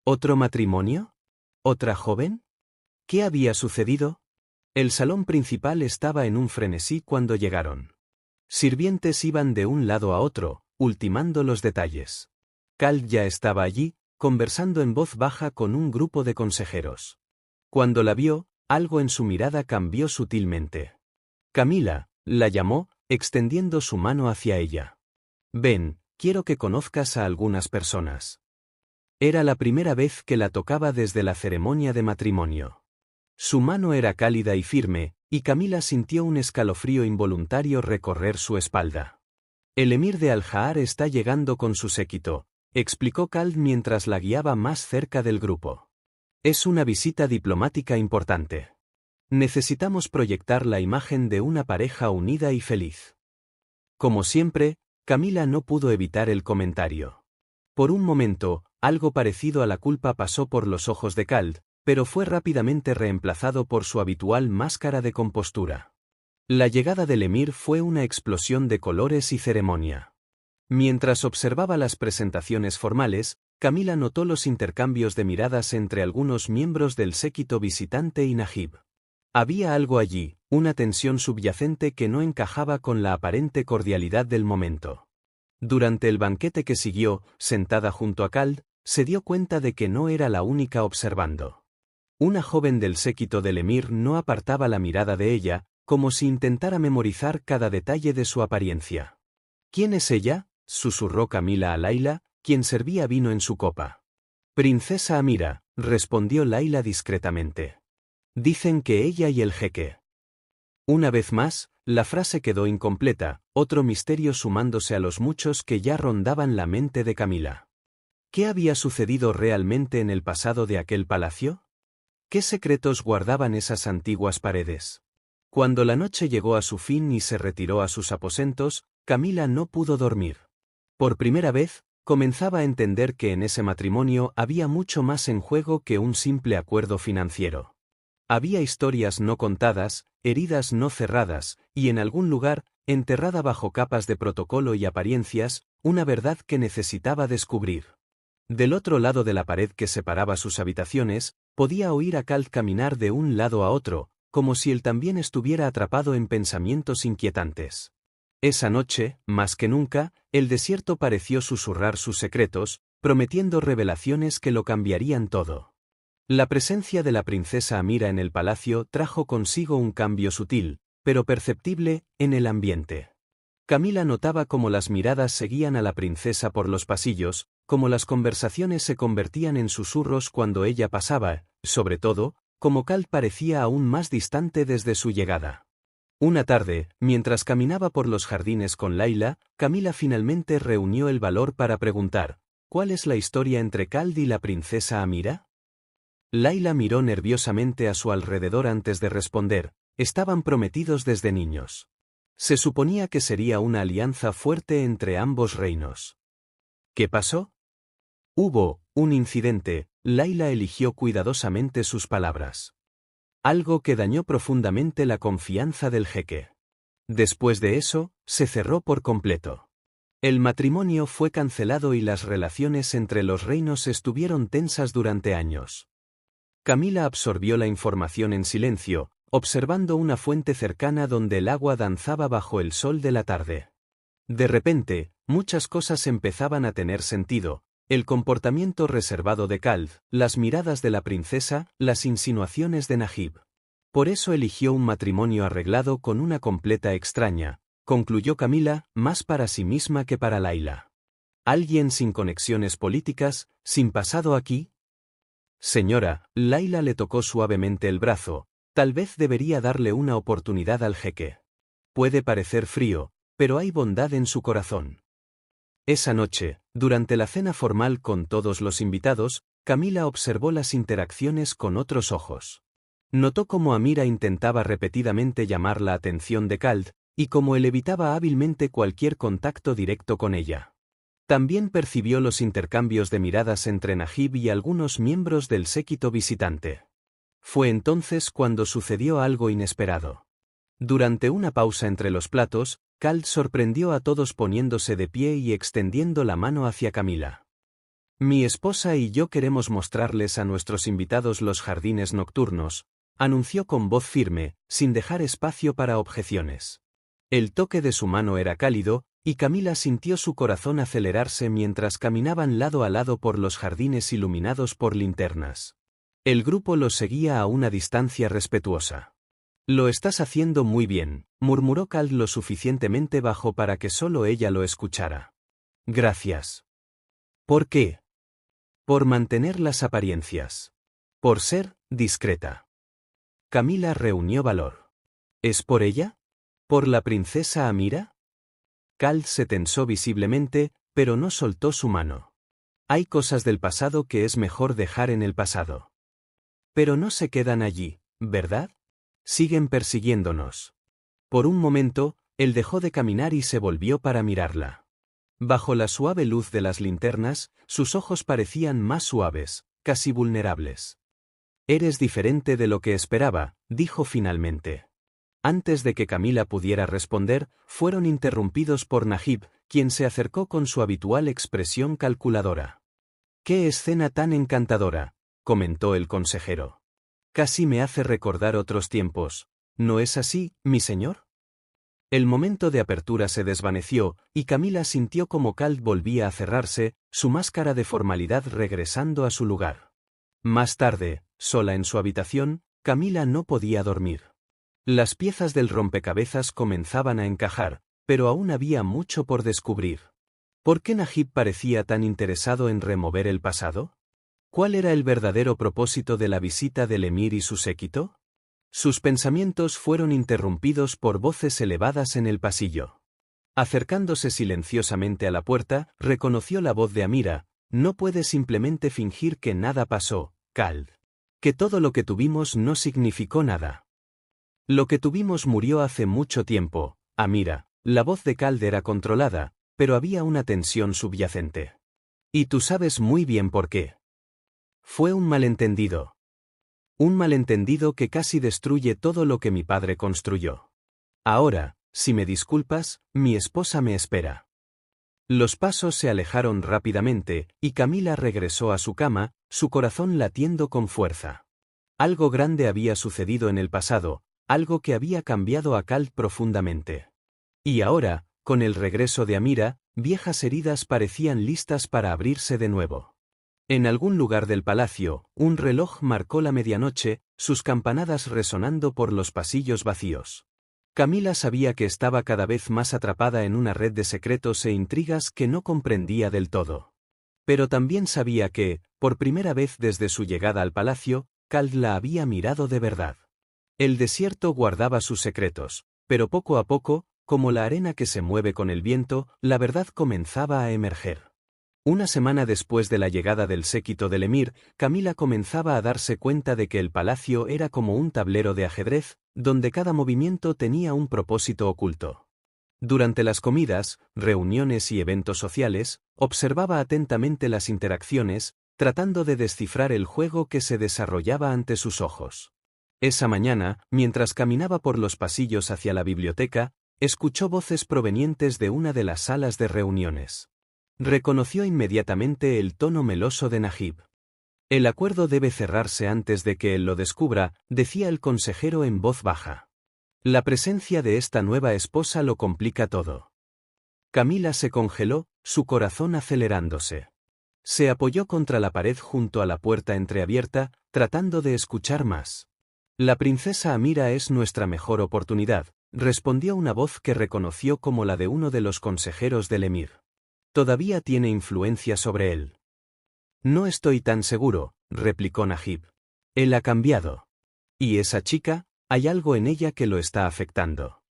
¿Otro matrimonio? ¿Otra joven? ¿Qué había sucedido? El salón principal estaba en un frenesí cuando llegaron. Sirvientes iban de un lado a otro, ultimando los detalles. Kald ya estaba allí, conversando en voz baja con un grupo de consejeros. Cuando la vio, algo en su mirada cambió sutilmente. «Camila», la llamó, extendiendo su mano hacia ella. «Ven, quiero que conozcas a algunas personas». Era la primera vez que la tocaba desde la ceremonia de matrimonio. Su mano era cálida y firme, y Camila sintió un escalofrío involuntario recorrer su espalda. «El emir de Al-Jahar está llegando con su séquito», explicó Kald mientras la guiaba más cerca del grupo. «Es una visita diplomática importante. Necesitamos proyectar la imagen de una pareja unida y feliz». Como siempre, Camila no pudo evitar el comentario. Por un momento, algo parecido a la culpa pasó por los ojos de Kald, pero fue rápidamente reemplazado por su habitual máscara de compostura. La llegada del emir fue una explosión de colores y ceremonia. Mientras observaba las presentaciones formales, Camila notó los intercambios de miradas entre algunos miembros del séquito visitante y Najib. Había algo allí, una tensión subyacente que no encajaba con la aparente cordialidad del momento. Durante el banquete que siguió, sentada junto a Kald, se dio cuenta de que no era la única observando. Una joven del séquito del emir no apartaba la mirada de ella, como si intentara memorizar cada detalle de su apariencia. «¿Quién es ella?», susurró Camila a Layla, quien servía vino en su copa. «Princesa Amira», respondió Layla discretamente. «Dicen que ella y el jeque». Una vez más, la frase quedó incompleta, otro misterio sumándose a los muchos que ya rondaban la mente de Camila. ¿Qué había sucedido realmente en el pasado de aquel palacio? ¿Qué secretos guardaban esas antiguas paredes? Cuando la noche llegó a su fin y se retiró a sus aposentos, Camila no pudo dormir. Por primera vez, comenzaba a entender que en ese matrimonio había mucho más en juego que un simple acuerdo financiero. Había historias no contadas, heridas no cerradas, y en algún lugar, enterrada bajo capas de protocolo y apariencias, una verdad que necesitaba descubrir. Del otro lado de la pared que separaba sus habitaciones, podía oír a Cal caminar de un lado a otro, como si él también estuviera atrapado en pensamientos inquietantes. Esa noche, más que nunca, el desierto pareció susurrar sus secretos, prometiendo revelaciones que lo cambiarían todo. La presencia de la princesa Amira en el palacio trajo consigo un cambio sutil, pero perceptible, en el ambiente. Camila notaba cómo las miradas seguían a la princesa por los pasillos, cómo las conversaciones se convertían en susurros cuando ella pasaba, sobre todo, cómo Cal parecía aún más distante desde su llegada. Una tarde, mientras caminaba por los jardines con Layla, Camila finalmente reunió el valor para preguntar: ¿cuál es la historia entre Cal y la princesa Amira? Layla miró nerviosamente a su alrededor antes de responder: estaban prometidos desde niños. Se suponía que sería una alianza fuerte entre ambos reinos. ¿Qué pasó? Hubo un incidente. Layla eligió cuidadosamente sus palabras. Algo que dañó profundamente la confianza del jeque. Después de eso, se cerró por completo. El matrimonio fue cancelado y las relaciones entre los reinos estuvieron tensas durante años. Camila absorbió la información en silencio, observando una fuente cercana donde el agua danzaba bajo el sol de la tarde. De repente, muchas cosas empezaban a tener sentido: el comportamiento reservado de Cal, las miradas de la princesa, las insinuaciones de Najib. Por eso eligió un matrimonio arreglado con una completa extraña, concluyó Camila, más para sí misma que para Layla. ¿Alguien sin conexiones políticas, sin pasado aquí? Señora, Layla le tocó suavemente el brazo: tal vez debería darle una oportunidad al jeque. Puede parecer frío, pero hay bondad en su corazón. Esa noche, durante la cena formal con todos los invitados, Camila observó las interacciones con otros ojos. Notó cómo Amira intentaba repetidamente llamar la atención de Cal, y cómo él evitaba hábilmente cualquier contacto directo con ella. También percibió los intercambios de miradas entre Najib y algunos miembros del séquito visitante. Fue entonces cuando sucedió algo inesperado. Durante una pausa entre los platos, Cal sorprendió a todos poniéndose de pie y extendiendo la mano hacia Camila. Mi esposa y yo queremos mostrarles a nuestros invitados los jardines nocturnos, anunció con voz firme, sin dejar espacio para objeciones. El toque de su mano era cálido, y Camila sintió su corazón acelerarse mientras caminaban lado a lado por los jardines iluminados por linternas. El grupo los seguía a una distancia respetuosa. Lo estás haciendo muy bien, murmuró Cal lo suficientemente bajo para que solo ella lo escuchara. Gracias. ¿Por qué? Por mantener las apariencias. Por ser discreta. Camila reunió valor. ¿Es por ella? ¿Por la princesa Amira? Cal se tensó visiblemente, pero no soltó su mano. Hay cosas del pasado que es mejor dejar en el pasado. Pero no se quedan allí, ¿verdad? Siguen persiguiéndonos. Por un momento, él dejó de caminar y se volvió para mirarla. Bajo la suave luz de las linternas, sus ojos parecían más suaves, casi vulnerables. Eres diferente de lo que esperaba, dijo finalmente. Antes de que Camila pudiera responder, fueron interrumpidos por Najib, quien se acercó con su habitual expresión calculadora. «¡Qué escena tan encantadora!», comentó el consejero. «Casi me hace recordar otros tiempos. ¿No es así, mi señor?». El momento de apertura se desvaneció, y Camila sintió como Cal volvía a cerrarse, su máscara de formalidad regresando a su lugar. Más tarde, sola en su habitación, Camila no podía dormir. Las piezas del rompecabezas comenzaban a encajar, pero aún había mucho por descubrir. ¿Por qué Najib parecía tan interesado en remover el pasado? ¿Cuál era el verdadero propósito de la visita del emir y su séquito? Sus pensamientos fueron interrumpidos por voces elevadas en el pasillo. Acercándose silenciosamente a la puerta, reconoció la voz de Amira: «No puedes simplemente fingir que nada pasó, Khald. Que todo lo que tuvimos no significó nada. Lo que tuvimos murió hace mucho tiempo, Amira». La voz de Khald era controlada, pero había una tensión subyacente. «Y tú sabes muy bien por qué. Fue un malentendido. Un malentendido que casi destruye todo lo que mi padre construyó. Ahora, si me disculpas, mi esposa me espera». Los pasos se alejaron rápidamente, y Camila regresó a su cama, su corazón latiendo con fuerza. Algo grande había sucedido en el pasado, algo que había cambiado a Khald profundamente. Y ahora, con el regreso de Amira, viejas heridas parecían listas para abrirse de nuevo. En algún lugar del palacio, un reloj marcó la medianoche, sus campanadas resonando por los pasillos vacíos. Camila sabía que estaba cada vez más atrapada en una red de secretos e intrigas que no comprendía del todo. Pero también sabía que, por primera vez desde su llegada al palacio, Khald la había mirado de verdad. El desierto guardaba sus secretos, pero poco a poco, como la arena que se mueve con el viento, la verdad comenzaba a emerger. Una semana después de la llegada del séquito del emir, Camila comenzaba a darse cuenta de que el palacio era como un tablero de ajedrez, donde cada movimiento tenía un propósito oculto. Durante las comidas, reuniones y eventos sociales, observaba atentamente las interacciones, tratando de descifrar el juego que se desarrollaba ante sus ojos. Esa mañana, mientras caminaba por los pasillos hacia la biblioteca, escuchó voces provenientes de una de las salas de reuniones. Reconoció inmediatamente el tono meloso de Najib. «El acuerdo debe cerrarse antes de que él lo descubra», decía el consejero en voz baja. «La presencia de esta nueva esposa lo complica todo». Camila se congeló, su corazón acelerándose. Se apoyó contra la pared junto a la puerta entreabierta, tratando de escuchar más. «La princesa Amira es nuestra mejor oportunidad», respondió una voz que reconoció como la de uno de los consejeros del emir. «Todavía tiene influencia sobre él». «No estoy tan seguro», replicó Najib. «Él ha cambiado. Y esa chica, hay algo en ella que lo está afectando».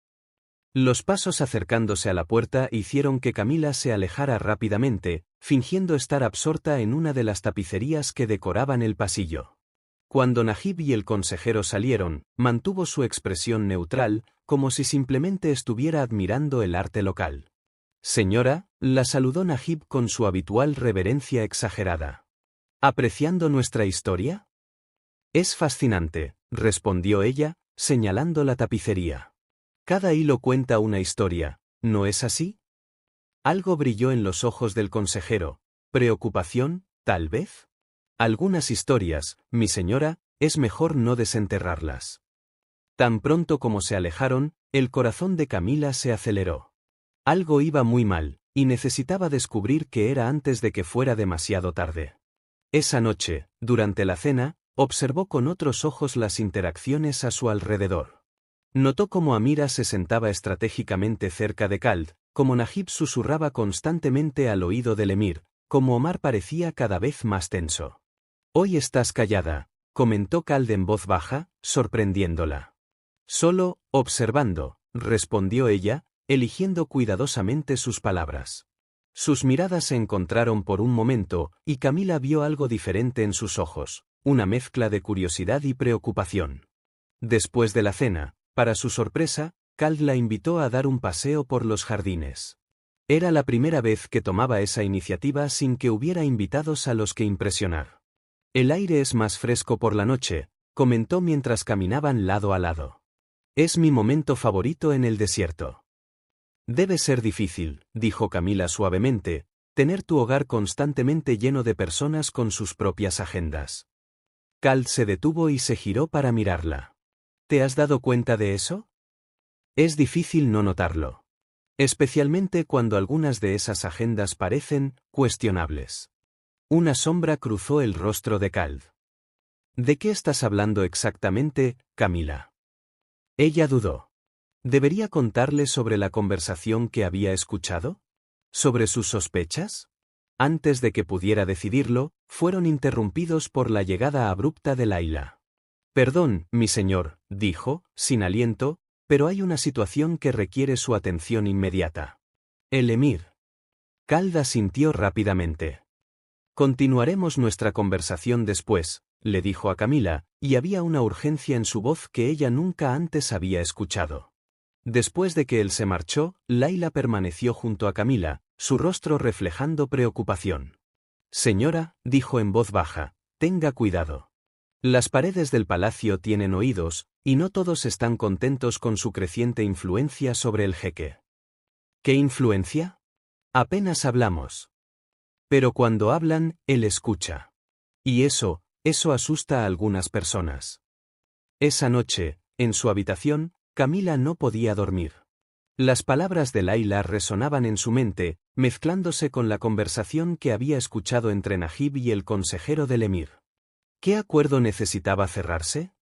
Los pasos acercándose a la puerta hicieron que Camila se alejara rápidamente, fingiendo estar absorta en una de las tapicerías que decoraban el pasillo. Cuando Najib y el consejero salieron, mantuvo su expresión neutral, como si simplemente estuviera admirando el arte local. «Señora», la saludó Najib con su habitual reverencia exagerada. «¿Apreciando nuestra historia?» «Es fascinante», respondió ella, señalando la tapicería. «Cada hilo cuenta una historia, ¿no es así?» Algo brilló en los ojos del consejero. «¿Preocupación, tal vez?» «Algunas historias, mi señora, es mejor no desenterrarlas». Tan pronto como se alejaron, el corazón de Camila se aceleró. Algo iba muy mal, y necesitaba descubrir qué era antes de que fuera demasiado tarde. Esa noche, durante la cena, observó con otros ojos las interacciones a su alrededor. Notó cómo Amira se sentaba estratégicamente cerca de Khald, cómo Najib susurraba constantemente al oído del emir, cómo Omar parecía cada vez más tenso. «Hoy estás callada», comentó Khald en voz baja, sorprendiéndola. «Solo, observando», respondió ella, eligiendo cuidadosamente sus palabras. Sus miradas se encontraron por un momento, y Camila vio algo diferente en sus ojos, una mezcla de curiosidad y preocupación. Después de la cena, para su sorpresa, Khald la invitó a dar un paseo por los jardines. Era la primera vez que tomaba esa iniciativa sin que hubiera invitados a los que impresionar. «El aire es más fresco por la noche», comentó mientras caminaban lado a lado. «Es mi momento favorito en el desierto». «Debe ser difícil», dijo Camila suavemente, «tener tu hogar constantemente lleno de personas con sus propias agendas». Khald se detuvo y se giró para mirarla. «¿Te has dado cuenta de eso?» «Es difícil no notarlo. Especialmente cuando algunas de esas agendas parecen cuestionables». Una sombra cruzó el rostro de Khald. «¿De qué estás hablando exactamente, Camila?» Ella dudó. ¿Debería contarle sobre la conversación que había escuchado? ¿Sobre sus sospechas? Antes de que pudiera decidirlo, fueron interrumpidos por la llegada abrupta de Layla. Perdón, mi señor, dijo, sin aliento, pero hay una situación que requiere su atención inmediata. El emir. Khald asintió rápidamente. Continuaremos nuestra conversación después, le dijo a Camila, y había una urgencia en su voz que ella nunca antes había escuchado. Después de que él se marchó, Layla permaneció junto a Camila, su rostro reflejando preocupación. Señora, dijo en voz baja, tenga cuidado. Las paredes del palacio tienen oídos, y no todos están contentos con su creciente influencia sobre el jeque. ¿Qué influencia? Apenas hablamos. Pero cuando hablan, él escucha. Y eso asusta a algunas personas. Esa noche, en su habitación, Camila no podía dormir. Las palabras de Layla resonaban en su mente, mezclándose con la conversación que había escuchado entre Najib y el consejero del emir. ¿Qué acuerdo necesitaba cerrarse?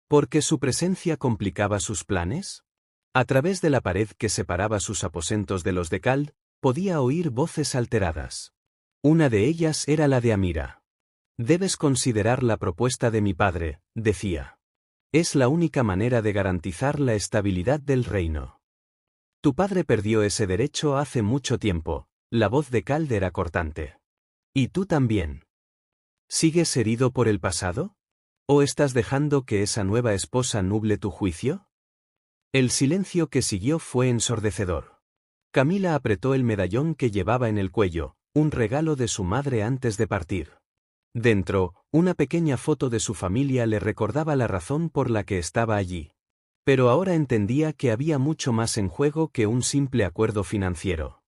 ¿Por qué su presencia complicaba sus planes? A través de la pared que separaba sus aposentos de los de Khald, podía oír voces alteradas. Una de ellas era la de Amira. Debes considerar la propuesta de mi padre, decía. Es la única manera de garantizar la estabilidad del reino. Tu padre perdió ese derecho hace mucho tiempo, la voz de Khald era cortante. ¿Y tú también? ¿Sigues herido por el pasado? ¿O estás dejando que esa nueva esposa nuble tu juicio? El silencio que siguió fue ensordecedor. Camila apretó el medallón que llevaba en el cuello, un regalo de su madre antes de partir. Dentro, una pequeña foto de su familia le recordaba la razón por la que estaba allí. Pero ahora entendía que había mucho más en juego que un simple acuerdo financiero.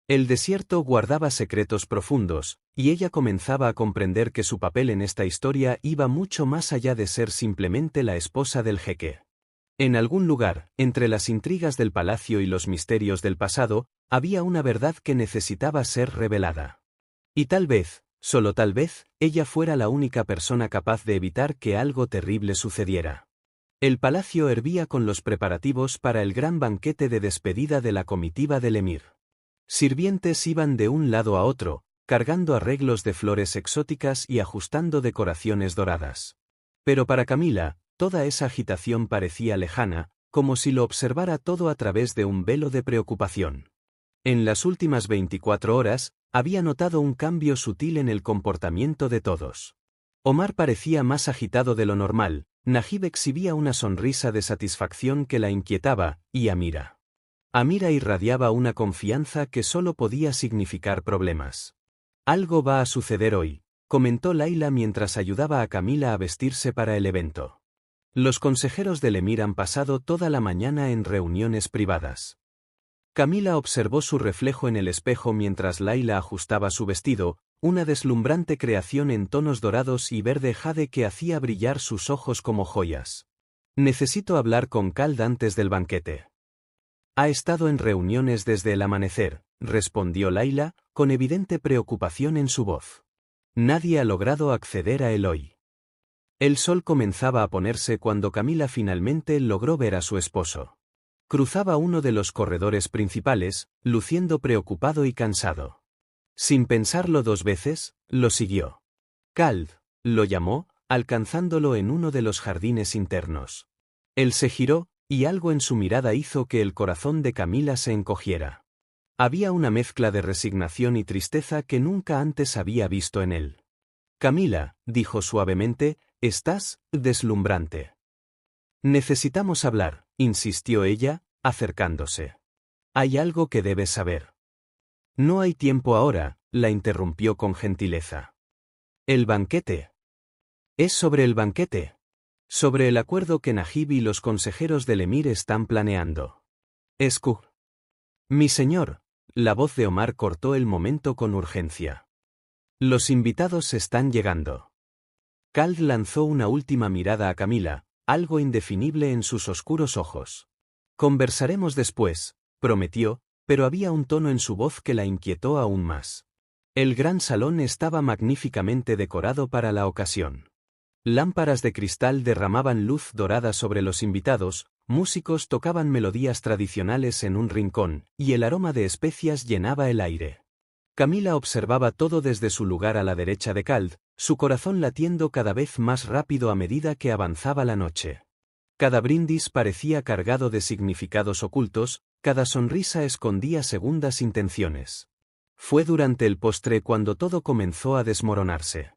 El desierto guardaba secretos profundos, y ella comenzaba a comprender que su papel en esta historia iba mucho más allá de ser simplemente la esposa del jeque. En algún lugar, entre las intrigas del palacio y los misterios del pasado, había una verdad que necesitaba ser revelada. Y tal vez, solo tal vez, ella fuera la única persona capaz de evitar que algo terrible sucediera. El palacio hervía con los preparativos para el gran banquete de despedida de la comitiva del emir. Sirvientes iban de un lado a otro, cargando arreglos de flores exóticas y ajustando decoraciones doradas. Pero para Camila, toda esa agitación parecía lejana, como si lo observara todo a través de un velo de preocupación. En las últimas 24 horas, había notado un cambio sutil en el comportamiento de todos. Omar parecía más agitado de lo normal, Najib exhibía una sonrisa de satisfacción que la inquietaba, y Amira irradiaba una confianza que solo podía significar problemas. Algo va a suceder hoy, comentó Layla mientras ayudaba a Camila a vestirse para el evento. Los consejeros del emir han pasado toda la mañana en reuniones privadas. Camila observó su reflejo en el espejo mientras Layla ajustaba su vestido, una deslumbrante creación en tonos dorados y verde jade que hacía brillar sus ojos como joyas. Necesito hablar con Khald antes del banquete. Ha estado en reuniones desde el amanecer, respondió Layla, con evidente preocupación en su voz. Nadie ha logrado acceder a él hoy. El sol comenzaba a ponerse cuando Camila finalmente logró ver a su esposo. Cruzaba uno de los corredores principales, luciendo preocupado y cansado. Sin pensarlo dos veces, lo siguió. Khald, lo llamó, alcanzándolo en uno de los jardines internos. Él se giró, y algo en su mirada hizo que el corazón de Camila se encogiera. Había una mezcla de resignación y tristeza que nunca antes había visto en él. Camila, dijo suavemente, estás deslumbrante. Necesitamos hablar, insistió ella, acercándose. Hay algo que debes saber. No hay tiempo ahora, la interrumpió con gentileza. El banquete. Es sobre el banquete. Sobre el acuerdo que Najib y los consejeros del emir están planeando. Escu. Mi señor, la voz de Omar cortó el momento con urgencia. Los invitados están llegando. Khald lanzó una última mirada a Camila, algo indefinible en sus oscuros ojos. Conversaremos después, prometió, pero había un tono en su voz que la inquietó aún más. El gran salón estaba magníficamente decorado para la ocasión. Lámparas de cristal derramaban luz dorada sobre los invitados, músicos tocaban melodías tradicionales en un rincón, y el aroma de especias llenaba el aire. Camila observaba todo desde su lugar a la derecha de Kald, su corazón latiendo cada vez más rápido a medida que avanzaba la noche. Cada brindis parecía cargado de significados ocultos, cada sonrisa escondía segundas intenciones. Fue durante el postre cuando todo comenzó a desmoronarse.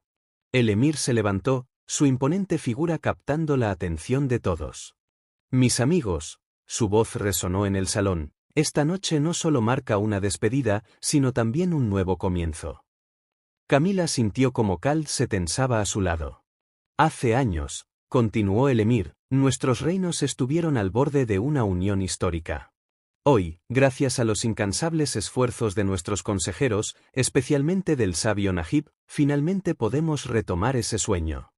El emir se levantó, su imponente figura captando la atención de todos. Mis amigos, su voz resonó en el salón, esta noche no solo marca una despedida, sino también un nuevo comienzo. Camila sintió como Kald se tensaba a su lado. Hace años, continuó el emir, nuestros reinos estuvieron al borde de una unión histórica. Hoy, gracias a los incansables esfuerzos de nuestros consejeros, especialmente del sabio Najib, finalmente podemos retomar ese sueño.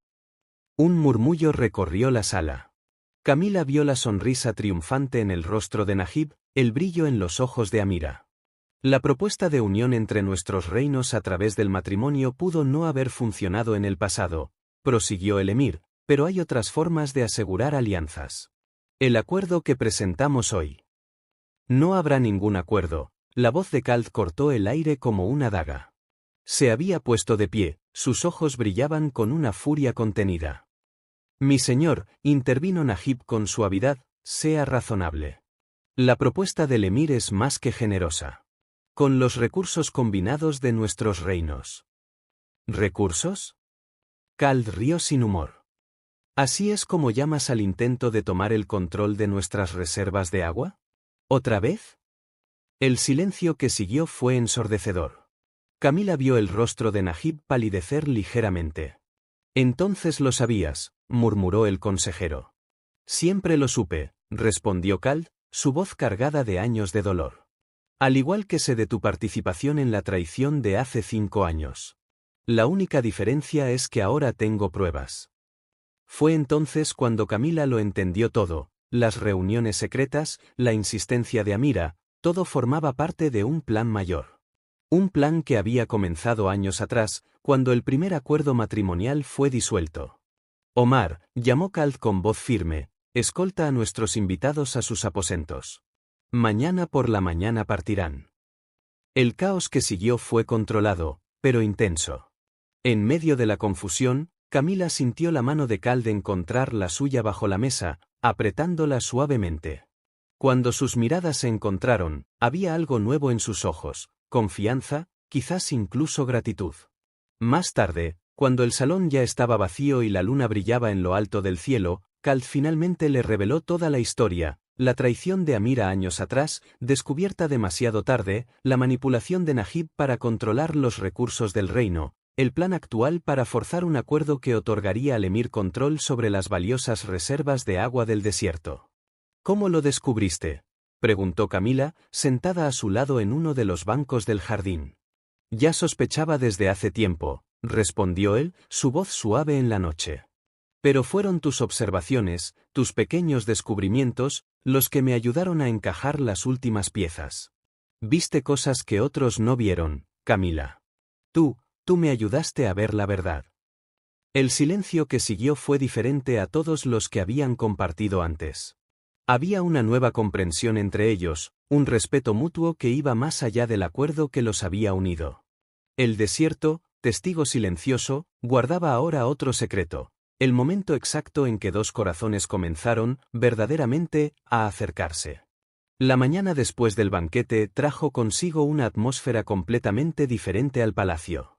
Un murmullo recorrió la sala. Camila vio la sonrisa triunfante en el rostro de Najib, el brillo en los ojos de Amira. La propuesta de unión entre nuestros reinos a través del matrimonio pudo no haber funcionado en el pasado, prosiguió el emir, pero hay otras formas de asegurar alianzas. El acuerdo que presentamos hoy. No habrá ningún acuerdo, la voz de Kald cortó el aire como una daga. Se había puesto de pie, sus ojos brillaban con una furia contenida. Mi señor, intervino Najib con suavidad, sea razonable. La propuesta del emir es más que generosa. Con los recursos combinados de nuestros reinos. ¿Recursos? Kald rió sin humor. ¿Así es como llamas al intento de tomar el control de nuestras reservas de agua? ¿Otra vez? El silencio que siguió fue ensordecedor. Camila vio el rostro de Najib palidecer ligeramente. Entonces lo sabías, murmuró el consejero. Siempre lo supe, respondió Kald, su voz cargada de años de dolor. Al igual que sé de tu participación en la traición de hace 5 años. La única diferencia es que ahora tengo pruebas. Fue entonces cuando Camila lo entendió todo, las reuniones secretas, la insistencia de Amira, todo formaba parte de un plan mayor. Un plan que había comenzado años atrás, cuando el primer acuerdo matrimonial fue disuelto. Omar, llamó Kald con voz firme, escolta a nuestros invitados a sus aposentos. Mañana por la mañana partirán. El caos que siguió fue controlado, pero intenso. En medio de la confusión, Camila sintió la mano de Kald encontrar la suya bajo la mesa, apretándola suavemente. Cuando sus miradas se encontraron, había algo nuevo en sus ojos, confianza, quizás incluso gratitud. Más tarde, cuando el salón ya estaba vacío y la luna brillaba en lo alto del cielo, Kald finalmente le reveló toda la historia, la traición de Amira años atrás, descubierta demasiado tarde, la manipulación de Najib para controlar los recursos del reino, el plan actual para forzar un acuerdo que otorgaría al emir control sobre las valiosas reservas de agua del desierto. ¿Cómo lo descubriste?, preguntó Camila, sentada a su lado en uno de los bancos del jardín. Ya sospechaba desde hace tiempo, respondió él, su voz suave en la noche. Pero fueron tus observaciones, tus pequeños descubrimientos, los que me ayudaron a encajar las últimas piezas. Viste cosas que otros no vieron, Camila. Tú me ayudaste a ver la verdad. El silencio que siguió fue diferente a todos los que habían compartido antes. Había una nueva comprensión entre ellos, un respeto mutuo que iba más allá del acuerdo que los había unido. El desierto, testigo silencioso, guardaba ahora otro secreto, el momento exacto en que dos corazones comenzaron, verdaderamente, a acercarse. La mañana después del banquete trajo consigo una atmósfera completamente diferente al palacio.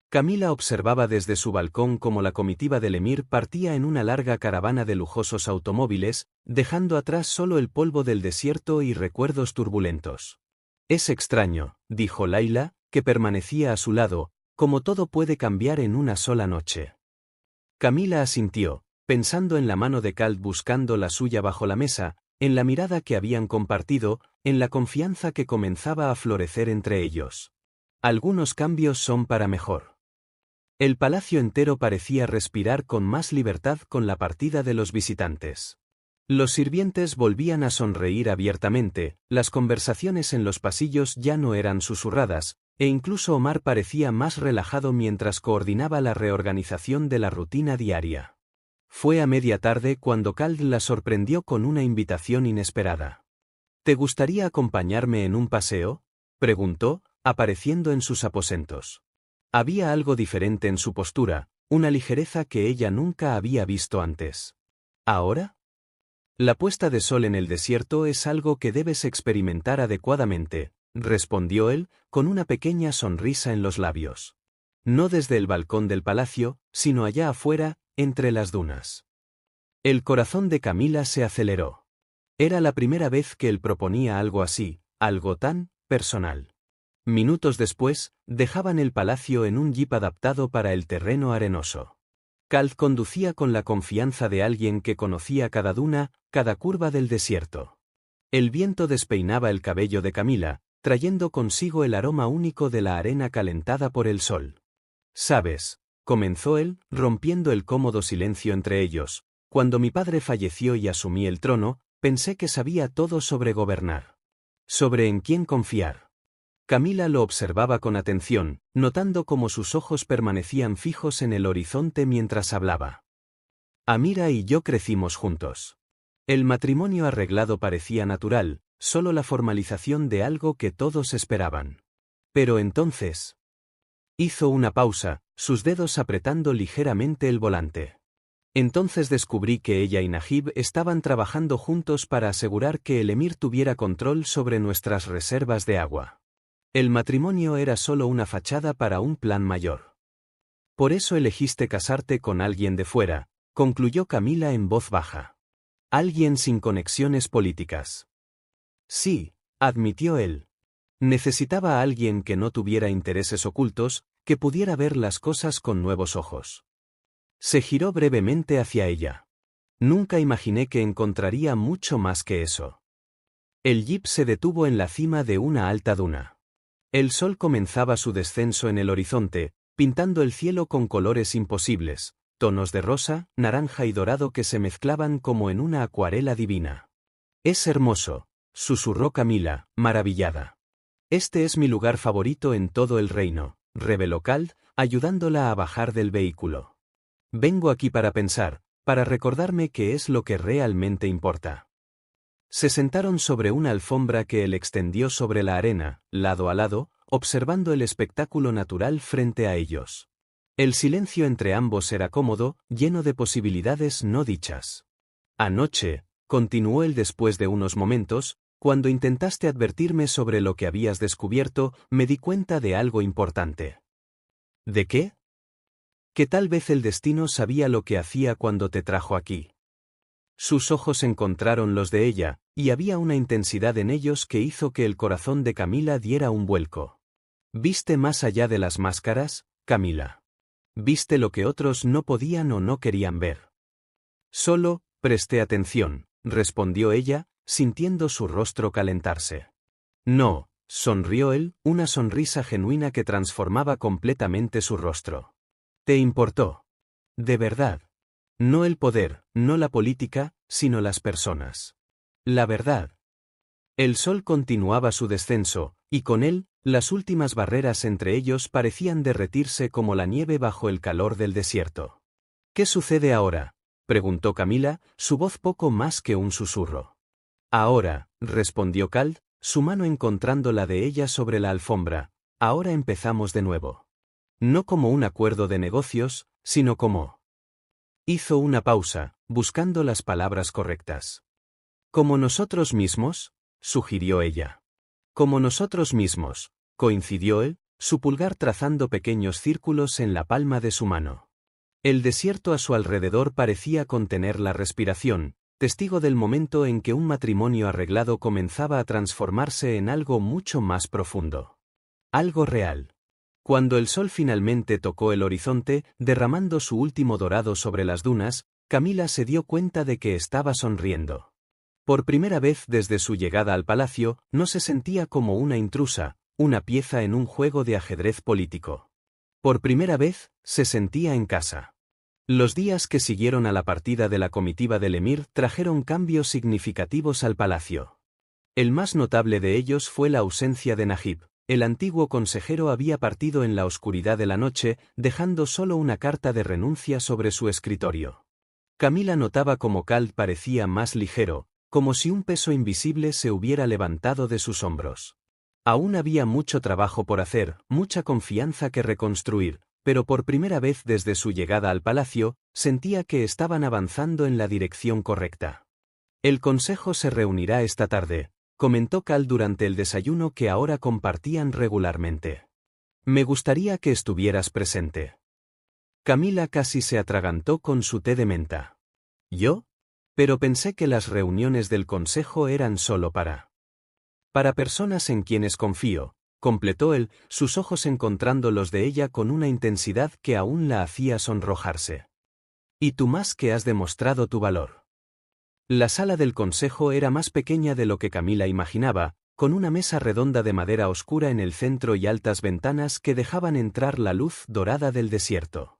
Camila observaba desde su balcón cómo la comitiva del emir partía en una larga caravana de lujosos automóviles, dejando atrás solo el polvo del desierto y recuerdos turbulentos. Es extraño, dijo Laila, que permanecía a su lado, como todo puede cambiar en una sola noche. Camila asintió, pensando en la mano de Kald buscando la suya bajo la mesa, en la mirada que habían compartido, en la confianza que comenzaba a florecer entre ellos. Algunos cambios son para mejor. El palacio entero parecía respirar con más libertad con la partida de los visitantes. Los sirvientes volvían a sonreír abiertamente, las conversaciones en los pasillos ya no eran susurradas, e incluso Omar parecía más relajado mientras coordinaba la reorganización de la rutina diaria. Fue a media tarde cuando Kald la sorprendió con una invitación inesperada. ¿Te gustaría acompañarme en un paseo?, preguntó, apareciendo en sus aposentos. Había algo diferente en su postura, una ligereza que ella nunca había visto antes. ¿Ahora? La puesta de sol en el desierto es algo que debes experimentar adecuadamente, respondió él, con una pequeña sonrisa en los labios. No desde el balcón del palacio, sino allá afuera, entre las dunas. El corazón de Camila se aceleró. Era la primera vez que él proponía algo así, algo tan personal. Minutos después, dejaban el palacio en un jeep adaptado para el terreno arenoso. Cal conducía con la confianza de alguien que conocía cada duna, cada curva del desierto. El viento despeinaba el cabello de Camila, trayendo consigo el aroma único de la arena calentada por el sol. «Sabes», comenzó él, rompiendo el cómodo silencio entre ellos, «cuando mi padre falleció y asumí el trono, pensé que sabía todo sobre gobernar. Sobre en quién confiar». Camila lo observaba con atención, notando cómo sus ojos permanecían fijos en el horizonte mientras hablaba. «Amira y yo crecimos juntos. El matrimonio arreglado parecía natural, solo la formalización de algo que todos esperaban. Pero entonces...» Hizo una pausa, sus dedos apretando ligeramente el volante. «Entonces descubrí que ella y Najib estaban trabajando juntos para asegurar que el emir tuviera control sobre nuestras reservas de agua. El matrimonio era solo una fachada para un plan mayor. Por eso elegiste casarte con alguien de fuera», concluyó Camila en voz baja. «Alguien sin conexiones políticas». «Sí», admitió él. «Necesitaba a alguien que no tuviera intereses ocultos, que pudiera ver las cosas con nuevos ojos». Se giró brevemente hacia ella. «Nunca imaginé que encontraría mucho más que eso». El jeep se detuvo en la cima de una alta duna. El sol comenzaba su descenso en el horizonte, pintando el cielo con colores imposibles, tonos de rosa, naranja y dorado que se mezclaban como en una acuarela divina. «Es hermoso», susurró Camila, maravillada. «Este es mi lugar favorito en todo el reino», reveló Cal, ayudándola a bajar del vehículo. «Vengo aquí para pensar, para recordarme qué es lo que realmente importa». Se sentaron sobre una alfombra que él extendió sobre la arena, lado a lado, observando el espectáculo natural frente a ellos. El silencio entre ambos era cómodo, lleno de posibilidades no dichas. «Anoche», continuó él después de unos momentos, «cuando intentaste advertirme sobre lo que habías descubierto, me di cuenta de algo importante». «¿De qué?» «Que tal vez el destino sabía lo que hacía cuando te trajo aquí». Sus ojos encontraron los de ella, y había una intensidad en ellos que hizo que el corazón de Camila diera un vuelco. «¿Viste más allá de las máscaras, Camila? ¿Viste lo que otros no podían o no querían ver?» «Solo, presté atención», respondió ella, sintiendo su rostro calentarse. «No», sonrió él, una sonrisa genuina que transformaba completamente su rostro. «¿Te importó? De verdad. No el poder, no la política, sino las personas. La verdad». El sol continuaba su descenso, y con él, las últimas barreras entre ellos parecían derretirse como la nieve bajo el calor del desierto. «¿Qué sucede ahora?», preguntó Camila, su voz poco más que un susurro. «Ahora», respondió Cal, su mano encontrando la de ella sobre la alfombra, «ahora empezamos de nuevo. No como un acuerdo de negocios, sino como...». Hizo una pausa, buscando las palabras correctas. «¿Como nosotros mismos?», sugirió ella. «Como nosotros mismos», coincidió él, su pulgar trazando pequeños círculos en la palma de su mano. El desierto a su alrededor parecía contener la respiración, testigo del momento en que un matrimonio arreglado comenzaba a transformarse en algo mucho más profundo. Algo real. Cuando el sol finalmente tocó el horizonte, derramando su último dorado sobre las dunas, Camila se dio cuenta de que estaba sonriendo. Por primera vez desde su llegada al palacio, no se sentía como una intrusa, una pieza en un juego de ajedrez político. Por primera vez, se sentía en casa. Los días que siguieron a la partida de la comitiva del emir trajeron cambios significativos al palacio. El más notable de ellos fue la ausencia de Najib. El antiguo consejero había partido en la oscuridad de la noche, dejando solo una carta de renuncia sobre su escritorio. Camila notaba cómo Cal parecía más ligero, como si un peso invisible se hubiera levantado de sus hombros. Aún había mucho trabajo por hacer, mucha confianza que reconstruir, pero por primera vez desde su llegada al palacio, sentía que estaban avanzando en la dirección correcta. El consejo se reunirá esta tarde, comentó Cal durante el desayuno que ahora compartían regularmente. Me gustaría que estuvieras presente. Camila casi se atragantó con su té de menta. ¿Yo? Pero pensé que las reuniones del consejo eran solo para personas en quienes confío, completó él, sus ojos encontrando los de ella con una intensidad que aún la hacía sonrojarse. Y tú más que has demostrado tu valor. La sala del consejo era más pequeña de lo que Camila imaginaba, con una mesa redonda de madera oscura en el centro y altas ventanas que dejaban entrar la luz dorada del desierto.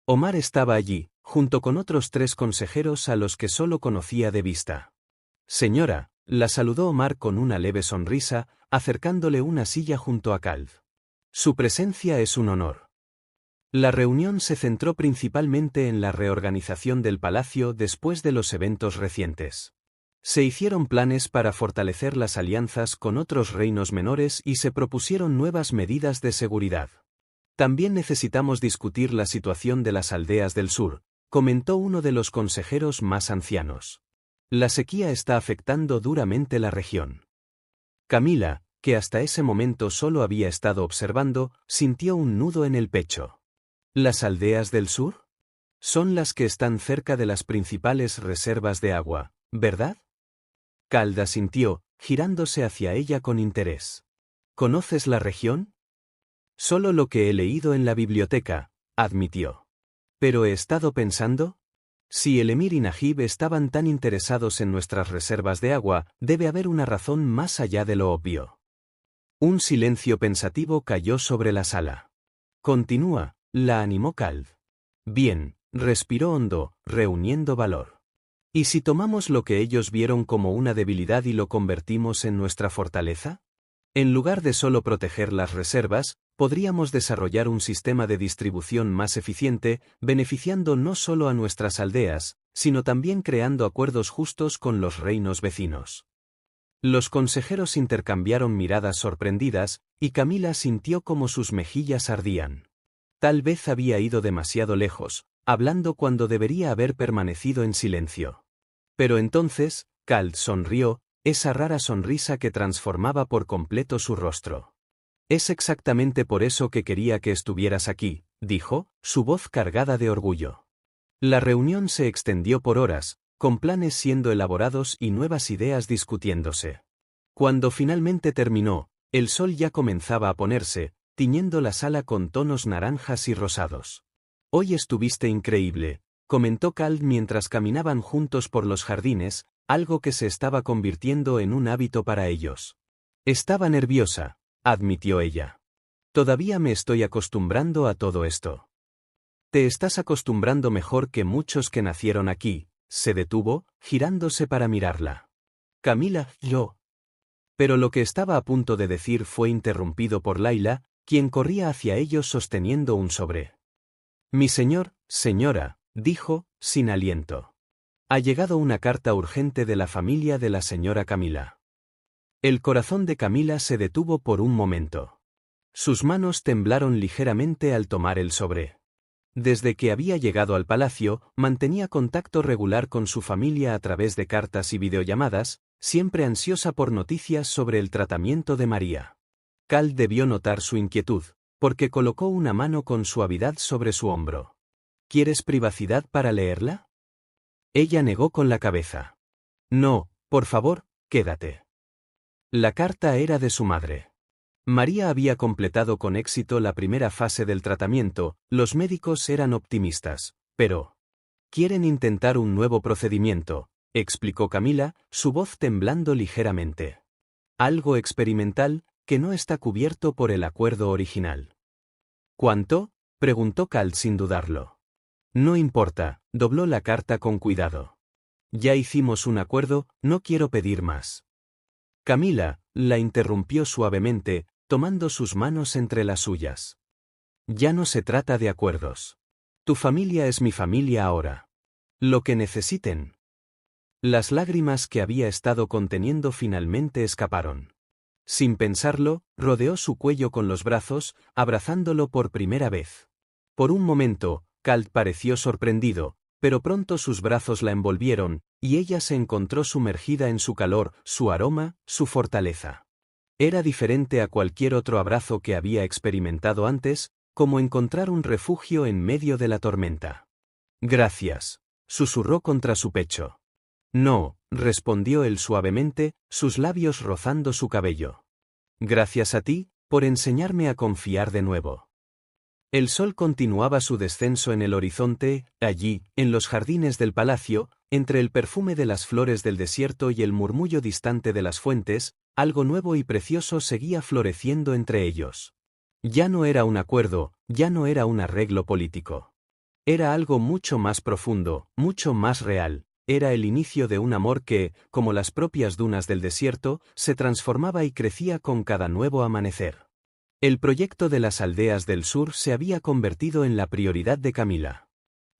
Omar estaba allí, junto con otros 3 consejeros a los que solo conocía de vista. Señora, la saludó Omar con una leve sonrisa, acercándole una silla junto a Cal. Su presencia es un honor. La reunión se centró principalmente en la reorganización del palacio después de los eventos recientes. Se hicieron planes para fortalecer las alianzas con otros reinos menores y se propusieron nuevas medidas de seguridad. También necesitamos discutir la situación de las aldeas del sur, comentó uno de los consejeros más ancianos. La sequía está afectando duramente la región. Camila, que hasta ese momento solo había estado observando, sintió un nudo en el pecho. ¿Las aldeas del sur? Son las que están cerca de las principales reservas de agua, ¿verdad? Calda sintió, girándose hacia ella con interés. ¿Conoces la región? Solo lo que he leído en la biblioteca, admitió. Pero he estado pensando. Si el emir y Najib estaban tan interesados en nuestras reservas de agua, debe haber una razón más allá de lo obvio. Un silencio pensativo cayó sobre la sala. Continúa, la animó Kald. Bien, respiró hondo, reuniendo valor. ¿Y si tomamos lo que ellos vieron como una debilidad y lo convertimos en nuestra fortaleza? En lugar de solo proteger las reservas, podríamos desarrollar un sistema de distribución más eficiente, beneficiando no solo a nuestras aldeas, sino también creando acuerdos justos con los reinos vecinos. Los consejeros intercambiaron miradas sorprendidas, y Camila sintió como sus mejillas ardían. Tal vez había ido demasiado lejos, hablando cuando debería haber permanecido en silencio. Pero entonces, Kald sonrió, esa rara sonrisa que transformaba por completo su rostro. Es exactamente por eso que quería que estuvieras aquí, dijo, su voz cargada de orgullo. La reunión se extendió por horas, con planes siendo elaborados y nuevas ideas discutiéndose. Cuando finalmente terminó, el sol ya comenzaba a ponerse, tiñendo la sala con tonos naranjas y rosados. Hoy estuviste increíble, comentó Kald mientras caminaban juntos por los jardines, algo que se estaba convirtiendo en un hábito para ellos. Estaba nerviosa, admitió ella. Todavía me estoy acostumbrando a todo esto. Te estás acostumbrando mejor que muchos que nacieron aquí, se detuvo, girándose para mirarla. Camila, yo. Pero lo que estaba a punto de decir fue interrumpido por Laila, quien corría hacia ellos sosteniendo un sobre. Mi señor, señora, dijo, sin aliento. Ha llegado una carta urgente de la familia de la señora Camila. El corazón de Camila se detuvo por un momento. Sus manos temblaron ligeramente al tomar el sobre. Desde que había llegado al palacio, mantenía contacto regular con su familia a través de cartas y videollamadas, siempre ansiosa por noticias sobre el tratamiento de María. Kald debió notar su inquietud, porque colocó una mano con suavidad sobre su hombro. ¿Quieres privacidad para leerla? Ella negó con la cabeza. No, por favor, quédate. La carta era de su madre. María había completado con éxito la primera fase del tratamiento, los médicos eran optimistas, pero... Quieren intentar un nuevo procedimiento, explicó Camila, su voz temblando ligeramente. Algo experimental, que no está cubierto por el acuerdo original. ¿Cuánto? Preguntó Kald sin dudarlo. No importa, dobló la carta con cuidado. Ya hicimos un acuerdo, no quiero pedir más. Camila, la interrumpió suavemente, tomando sus manos entre las suyas. Ya no se trata de acuerdos. Tu familia es mi familia ahora. Lo que necesiten. Las lágrimas que había estado conteniendo finalmente escaparon. Sin pensarlo, rodeó su cuello con los brazos, abrazándolo por primera vez. Por un momento, Cal pareció sorprendido, pero pronto sus brazos la envolvieron, y ella se encontró sumergida en su calor, su aroma, su fortaleza. Era diferente a cualquier otro abrazo que había experimentado antes, como encontrar un refugio en medio de la tormenta. «Gracias», susurró contra su pecho. «No», respondió él suavemente, sus labios rozando su cabello. «Gracias a ti, por enseñarme a confiar de nuevo». El sol continuaba su descenso en el horizonte, allí, en los jardines del palacio, entre el perfume de las flores del desierto y el murmullo distante de las fuentes, algo nuevo y precioso seguía floreciendo entre ellos. Ya no era un acuerdo, ya no era un arreglo político. Era algo mucho más profundo, mucho más real. Era el inicio de un amor que, como las propias dunas del desierto, se transformaba y crecía con cada nuevo amanecer. El proyecto de las aldeas del sur se había convertido en la prioridad de Camila.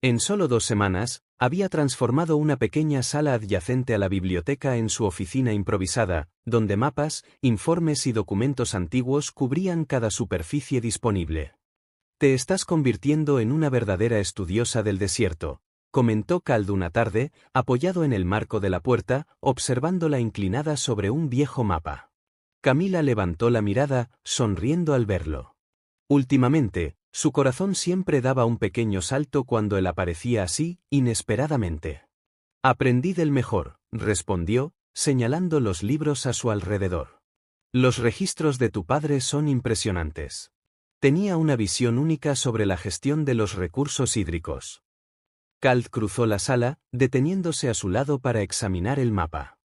En solo 2 semanas, había transformado una pequeña sala adyacente a la biblioteca en su oficina improvisada, donde mapas, informes y documentos antiguos cubrían cada superficie disponible. «Te estás convirtiendo en una verdadera estudiosa del desierto», comentó Cal una tarde, apoyado en el marco de la puerta, observándola inclinada sobre un viejo mapa. Camila levantó la mirada, sonriendo al verlo. Últimamente, su corazón siempre daba un pequeño salto cuando él aparecía así, inesperadamente. «Aprendí del mejor», respondió, señalando los libros a su alrededor. «Los registros de tu padre son impresionantes. Tenía una visión única sobre la gestión de los recursos hídricos». Cal cruzó la sala, deteniéndose a su lado para examinar el mapa.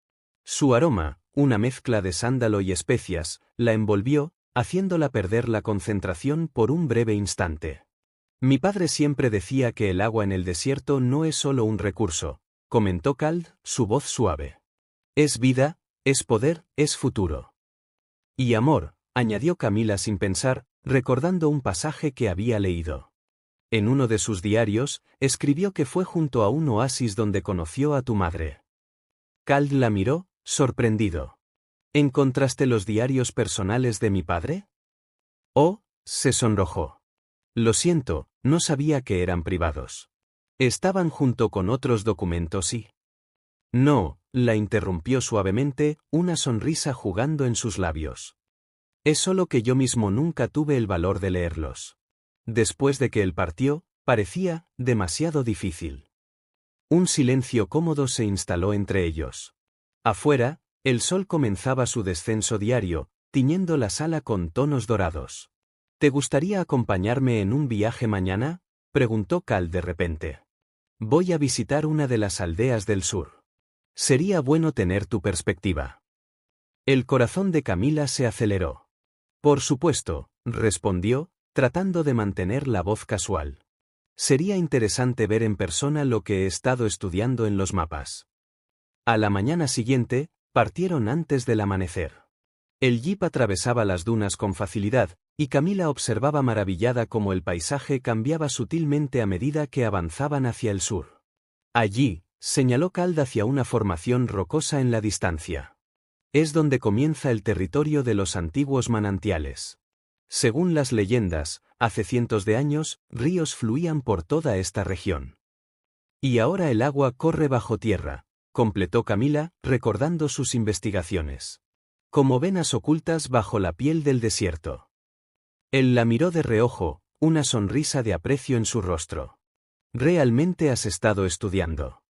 Su aroma, una mezcla de sándalo y especias, la envolvió, haciéndola perder la concentración por un breve instante. «Mi padre siempre decía que el agua en el desierto no es solo un recurso», comentó Cal, su voz suave. «Es vida, es poder, es futuro». «Y amor», añadió Camila sin pensar, recordando un pasaje que había leído. En uno de sus diarios, escribió que fue junto a un oasis donde conoció a tu madre. Cal la miró, sorprendido. «¿Encontraste los diarios personales de mi padre?» «Oh», se sonrojó. «Lo siento, no sabía que eran privados. Estaban junto con otros documentos y...» «No», la interrumpió suavemente, una sonrisa jugando en sus labios. «Es solo que yo mismo nunca tuve el valor de leerlos. Después de que él partió, parecía demasiado difícil». Un silencio cómodo se instaló entre ellos. Afuera, el sol comenzaba su descenso diario, tiñendo la sala con tonos dorados. «¿Te gustaría acompañarme en un viaje mañana?», preguntó Cal de repente. «Voy a visitar una de las aldeas del sur. Sería bueno tener tu perspectiva». El corazón de Camila se aceleró. «Por supuesto», respondió, tratando de mantener la voz casual. «Sería interesante ver en persona lo que he estado estudiando en los mapas». A la mañana siguiente, partieron antes del amanecer. El jeep atravesaba las dunas con facilidad, y Camila observaba maravillada cómo el paisaje cambiaba sutilmente a medida que avanzaban hacia el sur. «Allí», señaló Cal hacia una formación rocosa en la distancia. «Es donde comienza el territorio de los antiguos manantiales. Según las leyendas, hace cientos de años, ríos fluían por toda esta región. Y ahora el agua corre bajo tierra», completó Camila, recordando sus investigaciones. «Como venas ocultas bajo la piel del desierto». Él la miró de reojo, una sonrisa de aprecio en su rostro. «¿Realmente has estado estudiando?».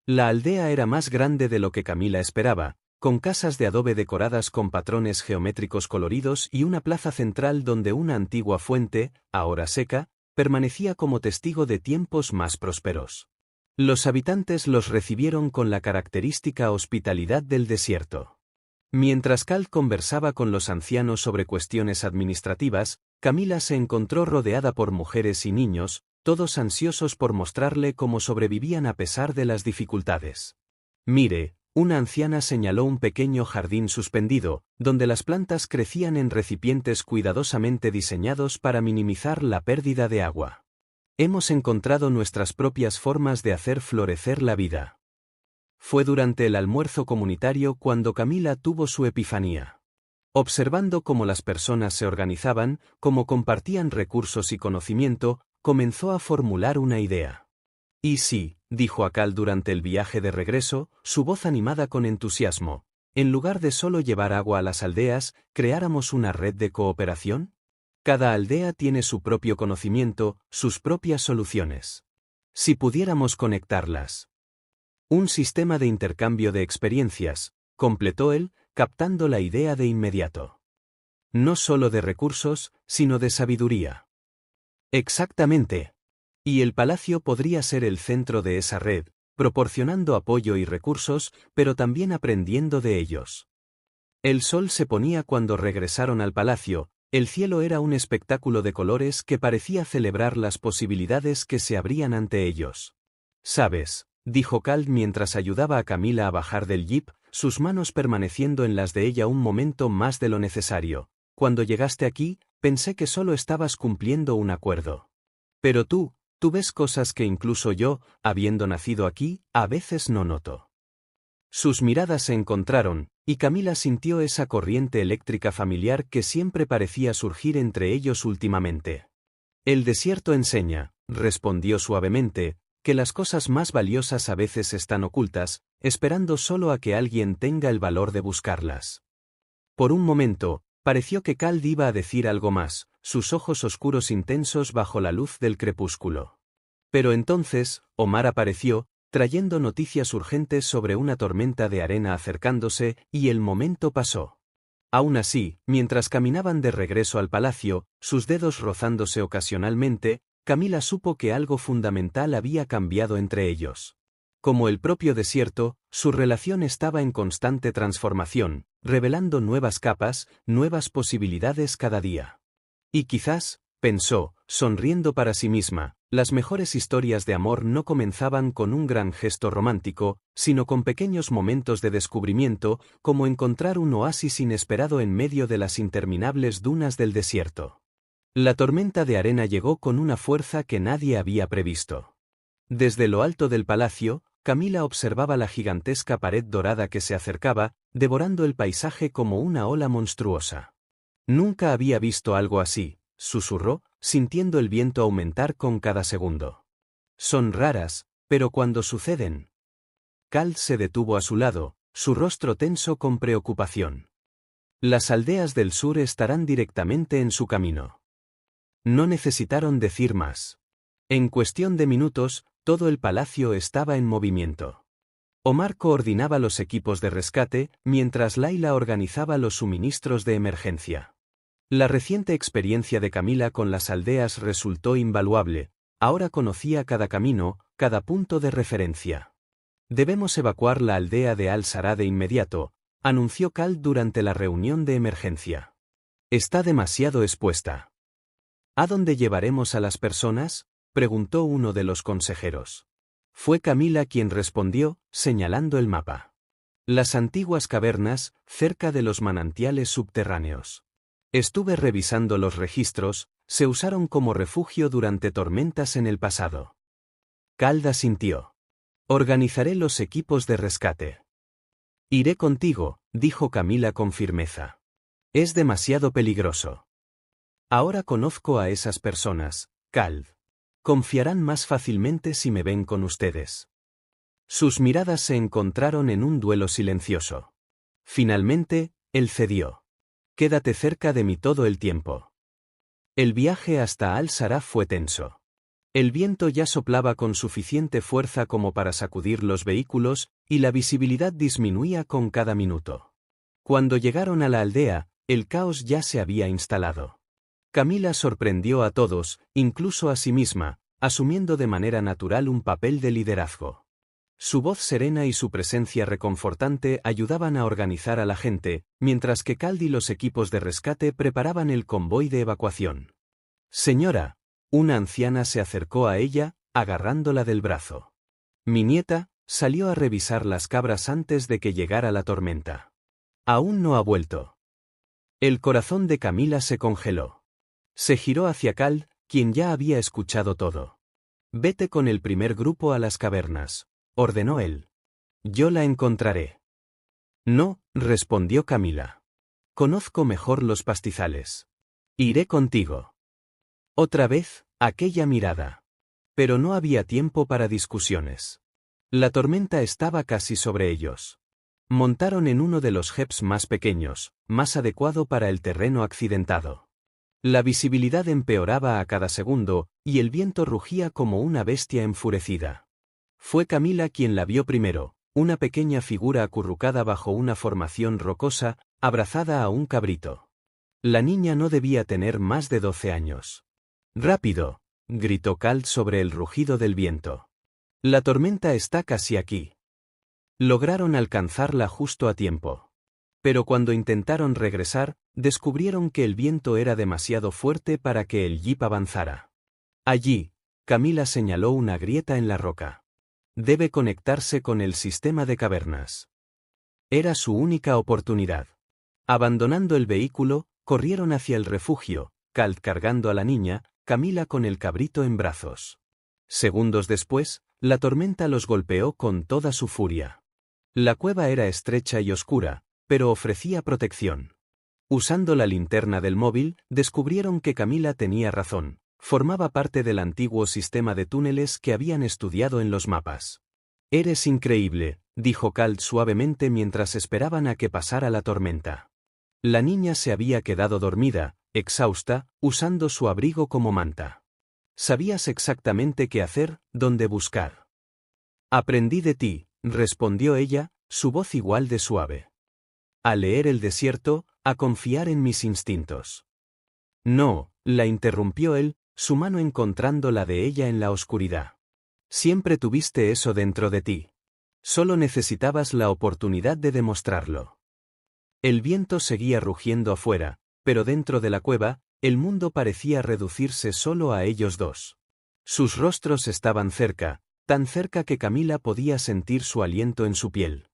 La aldea era más grande de lo que Camila esperaba, con casas de adobe decoradas con patrones geométricos coloridos y una plaza central donde una antigua fuente, ahora seca, permanecía como testigo de tiempos más prósperos. Los habitantes los recibieron con la característica hospitalidad del desierto. Mientras Cal conversaba con los ancianos sobre cuestiones administrativas, Camila se encontró rodeada por mujeres y niños, todos ansiosos por mostrarle cómo sobrevivían a pesar de las dificultades. «Mire», una anciana señaló un pequeño jardín suspendido, donde las plantas crecían en recipientes cuidadosamente diseñados para minimizar la pérdida de agua. «Hemos encontrado nuestras propias formas de hacer florecer la vida». Fue durante el almuerzo comunitario cuando Camila tuvo su epifanía. Observando cómo las personas se organizaban, cómo compartían recursos y conocimiento, comenzó a formular una idea. «Y sí», dijo a Cal durante el viaje de regreso, su voz animada con entusiasmo, «en lugar de solo llevar agua a las aldeas, ¿creáramos una red de cooperación? Cada aldea tiene su propio conocimiento, sus propias soluciones. Si pudiéramos conectarlas. Un sistema de intercambio de experiencias», completó él, captando la idea de inmediato. «No solo de recursos, sino de sabiduría». «Exactamente. Y el palacio podría ser el centro de esa red, proporcionando apoyo y recursos, pero también aprendiendo de ellos». El sol se ponía cuando regresaron al palacio, el cielo era un espectáculo de colores que parecía celebrar las posibilidades que se abrían ante ellos. «¿Sabes?», dijo Cal mientras ayudaba a Camila a bajar del jeep, sus manos permaneciendo en las de ella un momento más de lo necesario. «Cuando llegaste aquí, pensé que solo estabas cumpliendo un acuerdo. Pero tú ves cosas que incluso yo, habiendo nacido aquí, a veces no noto». Sus miradas se encontraron, y Camila sintió esa corriente eléctrica familiar que siempre parecía surgir entre ellos últimamente. «El desierto enseña», respondió suavemente, «que las cosas más valiosas a veces están ocultas, esperando solo a que alguien tenga el valor de buscarlas». Por un momento, pareció que Cal iba a decir algo más, sus ojos oscuros intensos bajo la luz del crepúsculo. Pero entonces, Omar apareció, trayendo noticias urgentes sobre una tormenta de arena acercándose, y el momento pasó. Aún así, mientras caminaban de regreso al palacio, sus dedos rozándose ocasionalmente, Camila supo que algo fundamental había cambiado entre ellos. Como el propio desierto, su relación estaba en constante transformación, revelando nuevas capas, nuevas posibilidades cada día. Y quizás, pensó, sonriendo para sí misma, las mejores historias de amor no comenzaban con un gran gesto romántico, sino con pequeños momentos de descubrimiento, como encontrar un oasis inesperado en medio de las interminables dunas del desierto. La tormenta de arena llegó con una fuerza que nadie había previsto. Desde lo alto del palacio, Camila observaba la gigantesca pared dorada que se acercaba, devorando el paisaje como una ola monstruosa. «Nunca había visto algo así», susurró, sintiendo el viento aumentar con cada segundo. «Son raras, pero cuando suceden». Cal se detuvo a su lado, su rostro tenso con preocupación. «Las aldeas del sur estarán directamente en su camino». No necesitaron decir más. En cuestión de minutos, todo el palacio estaba en movimiento. Omar coordinaba los equipos de rescate, mientras Laila organizaba los suministros de emergencia. La reciente experiencia de Camila con las aldeas resultó invaluable, ahora conocía cada camino, cada punto de referencia. «Debemos evacuar la aldea de Al-Sara de inmediato», anunció Cal durante la reunión de emergencia. «Está demasiado expuesta». «¿A dónde llevaremos a las personas?», preguntó uno de los consejeros. Fue Camila quien respondió, señalando el mapa. «Las antiguas cavernas, cerca de los manantiales subterráneos. Estuve revisando los registros, se usaron como refugio durante tormentas en el pasado». Cal asintió. «Organizaré los equipos de rescate». «Iré contigo», dijo Camila con firmeza. «Es demasiado peligroso». «Ahora conozco a esas personas, Cal. Confiarán más fácilmente si me ven con ustedes». Sus miradas se encontraron en un duelo silencioso. Finalmente, él cedió. «Quédate cerca de mí todo el tiempo». El viaje hasta Al-Sara fue tenso. El viento ya soplaba con suficiente fuerza como para sacudir los vehículos, y la visibilidad disminuía con cada minuto. Cuando llegaron a la aldea, el caos ya se había instalado. Camila sorprendió a todos, incluso a sí misma, asumiendo de manera natural un papel de liderazgo. Su voz serena y su presencia reconfortante ayudaban a organizar a la gente, mientras que Cal y los equipos de rescate preparaban el convoy de evacuación. «Señora», una anciana se acercó a ella, agarrándola del brazo. «Mi nieta salió a revisar las cabras antes de que llegara la tormenta. Aún no ha vuelto». El corazón de Camila se congeló. Se giró hacia Cal, quien ya había escuchado todo. «Vete con el primer grupo a las cavernas», ordenó él. «Yo la encontraré». «No», respondió Camila. Conozco mejor los pastizales. Iré contigo. Otra vez, aquella mirada. Pero no había tiempo para discusiones. La tormenta estaba casi sobre ellos. Montaron en uno de los jeeps más pequeños, más adecuado para el terreno accidentado. La visibilidad empeoraba a cada segundo, y el viento rugía como una bestia enfurecida. Fue Camila quien la vio primero, una pequeña figura acurrucada bajo una formación rocosa, abrazada a un cabrito. La niña no debía tener más de 12 años. «¡Rápido!», gritó Cal sobre el rugido del viento. «La tormenta está casi aquí». Lograron alcanzarla justo a tiempo. Pero cuando intentaron regresar, descubrieron que el viento era demasiado fuerte para que el jeep avanzara. Allí, Camila señaló una grieta en la roca. Debe conectarse con el sistema de cavernas. Era su única oportunidad. Abandonando el vehículo, corrieron hacia el refugio, Cal cargando a la niña, Camila con el cabrito en brazos. Segundos después, la tormenta los golpeó con toda su furia. La cueva era estrecha y oscura, pero ofrecía protección. Usando la linterna del móvil, descubrieron que Camila tenía razón. Formaba parte del antiguo sistema de túneles que habían estudiado en los mapas. «Eres increíble», dijo Cal suavemente mientras esperaban a que pasara la tormenta. La niña se había quedado dormida, exhausta, usando su abrigo como manta. «Sabías exactamente qué hacer, dónde buscar». «Aprendí de ti», respondió ella, su voz igual de suave. «A leer el desierto, a confiar en mis instintos». «No», la interrumpió él, su mano encontrando la de ella en la oscuridad. «Siempre tuviste eso dentro de ti. Solo necesitabas la oportunidad de demostrarlo». El viento seguía rugiendo afuera, pero dentro de la cueva, el mundo parecía reducirse solo a ellos dos. Sus rostros estaban cerca, tan cerca que Camila podía sentir su aliento en su piel.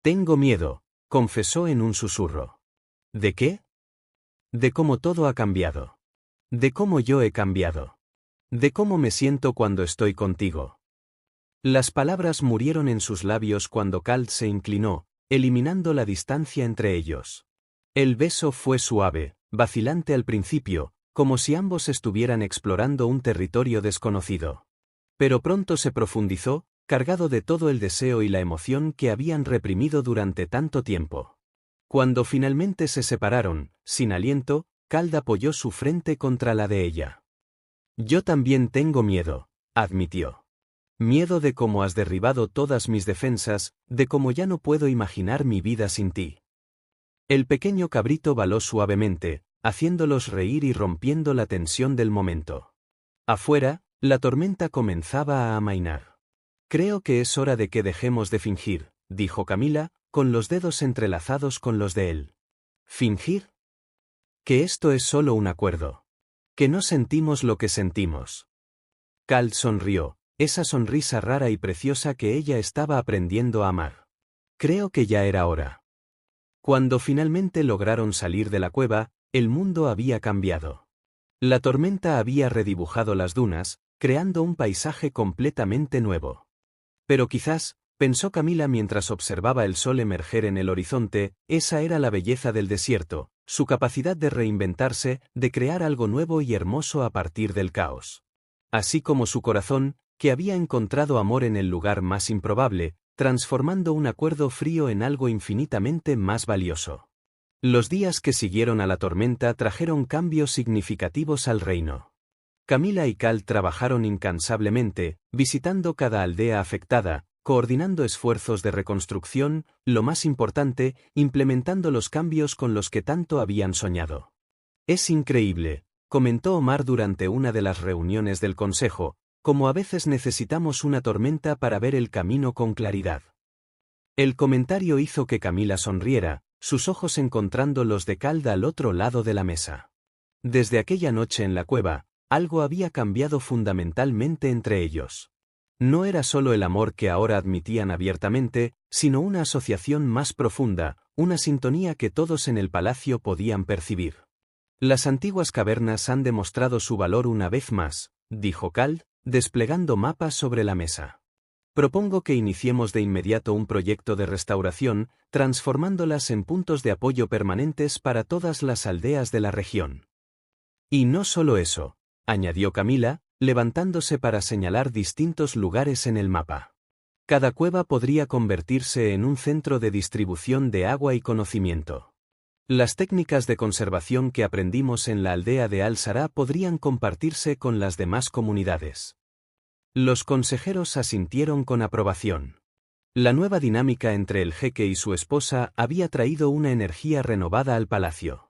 «Tengo miedo», confesó en un susurro. «¿De qué?» «De cómo todo ha cambiado. De cómo yo he cambiado. De cómo me siento cuando estoy contigo». Las palabras murieron en sus labios cuando Cal se inclinó, eliminando la distancia entre ellos. El beso fue suave, vacilante al principio, como si ambos estuvieran explorando un territorio desconocido. Pero pronto se profundizó, cargado de todo el deseo y la emoción que habían reprimido durante tanto tiempo. Cuando finalmente se separaron, sin aliento, Cal apoyó su frente contra la de ella. «Yo también tengo miedo», admitió. «Miedo de cómo has derribado todas mis defensas, de cómo ya no puedo imaginar mi vida sin ti». El pequeño cabrito baló suavemente, haciéndolos reír y rompiendo la tensión del momento. Afuera, la tormenta comenzaba a amainar. «Creo que es hora de que dejemos de fingir», dijo Camila, con los dedos entrelazados con los de él. «¿Fingir? Que esto es solo un acuerdo. Que no sentimos lo que sentimos». Cal sonrió, esa sonrisa rara y preciosa que ella estaba aprendiendo a amar. «Creo que ya era hora». Cuando finalmente lograron salir de la cueva, el mundo había cambiado. La tormenta había redibujado las dunas, creando un paisaje completamente nuevo. Pero quizás, pensó Camila mientras observaba el sol emerger en el horizonte, esa era la belleza del desierto, su capacidad de reinventarse, de crear algo nuevo y hermoso a partir del caos. Así como su corazón, que había encontrado amor en el lugar más improbable, transformando un acuerdo frío en algo infinitamente más valioso. Los días que siguieron a la tormenta trajeron cambios significativos al reino. Camila y Cal trabajaron incansablemente, visitando cada aldea afectada, coordinando esfuerzos de reconstrucción, lo más importante, implementando los cambios con los que tanto habían soñado. «Es increíble», comentó Omar durante una de las reuniones del consejo, «como a veces necesitamos una tormenta para ver el camino con claridad». El comentario hizo que Camila sonriera, sus ojos encontrando los de Cal al otro lado de la mesa. Desde aquella noche en la cueva, algo había cambiado fundamentalmente entre ellos. No era solo el amor que ahora admitían abiertamente, sino una asociación más profunda, una sintonía que todos en el palacio podían percibir. «Las antiguas cavernas han demostrado su valor una vez más», dijo Cal, desplegando mapas sobre la mesa. Propongo que iniciemos de inmediato un proyecto de restauración, transformándolas en puntos de apoyo permanentes para todas las aldeas de la región. Y no solo eso, añadió Camila, levantándose para señalar distintos lugares en el mapa. Cada cueva podría convertirse en un centro de distribución de agua y conocimiento. Las técnicas de conservación que aprendimos en la aldea de Al-Sará podrían compartirse con las demás comunidades. Los consejeros asintieron con aprobación. La nueva dinámica entre el jeque y su esposa había traído una energía renovada al palacio.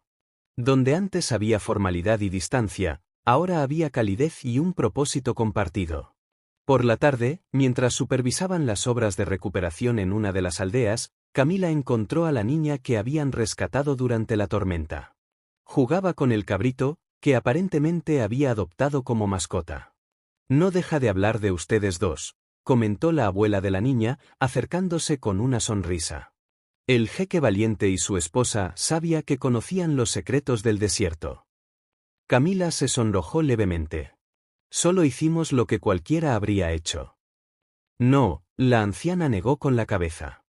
Donde antes había formalidad y distancia, ahora había calidez y un propósito compartido. Por la tarde, mientras supervisaban las obras de recuperación en una de las aldeas, Camila encontró a la niña que habían rescatado durante la tormenta. Jugaba con el cabrito, que aparentemente había adoptado como mascota. No deja de hablar de ustedes dos, comentó la abuela de la niña, acercándose con una sonrisa. El jeque valiente y su esposa sabía que conocían los secretos del desierto. Camila se sonrojó levemente. Solo hicimos lo que cualquiera habría hecho. No, la anciana negó con la cabeza.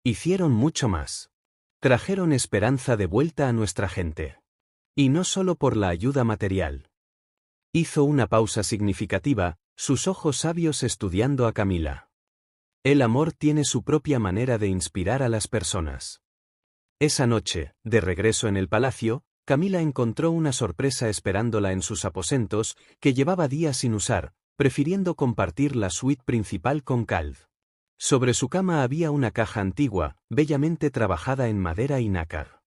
Hicieron mucho más. Trajeron esperanza de vuelta a nuestra gente. Y no solo por la ayuda material. Hizo una pausa significativa, sus ojos sabios estudiando a Camila. El amor tiene su propia manera de inspirar a las personas. Esa noche, de regreso en el palacio, Camila encontró una sorpresa esperándola en sus aposentos, que llevaba días sin usar, prefiriendo compartir la suite principal con Kald. Sobre su cama había una caja antigua, bellamente trabajada en madera y nácar.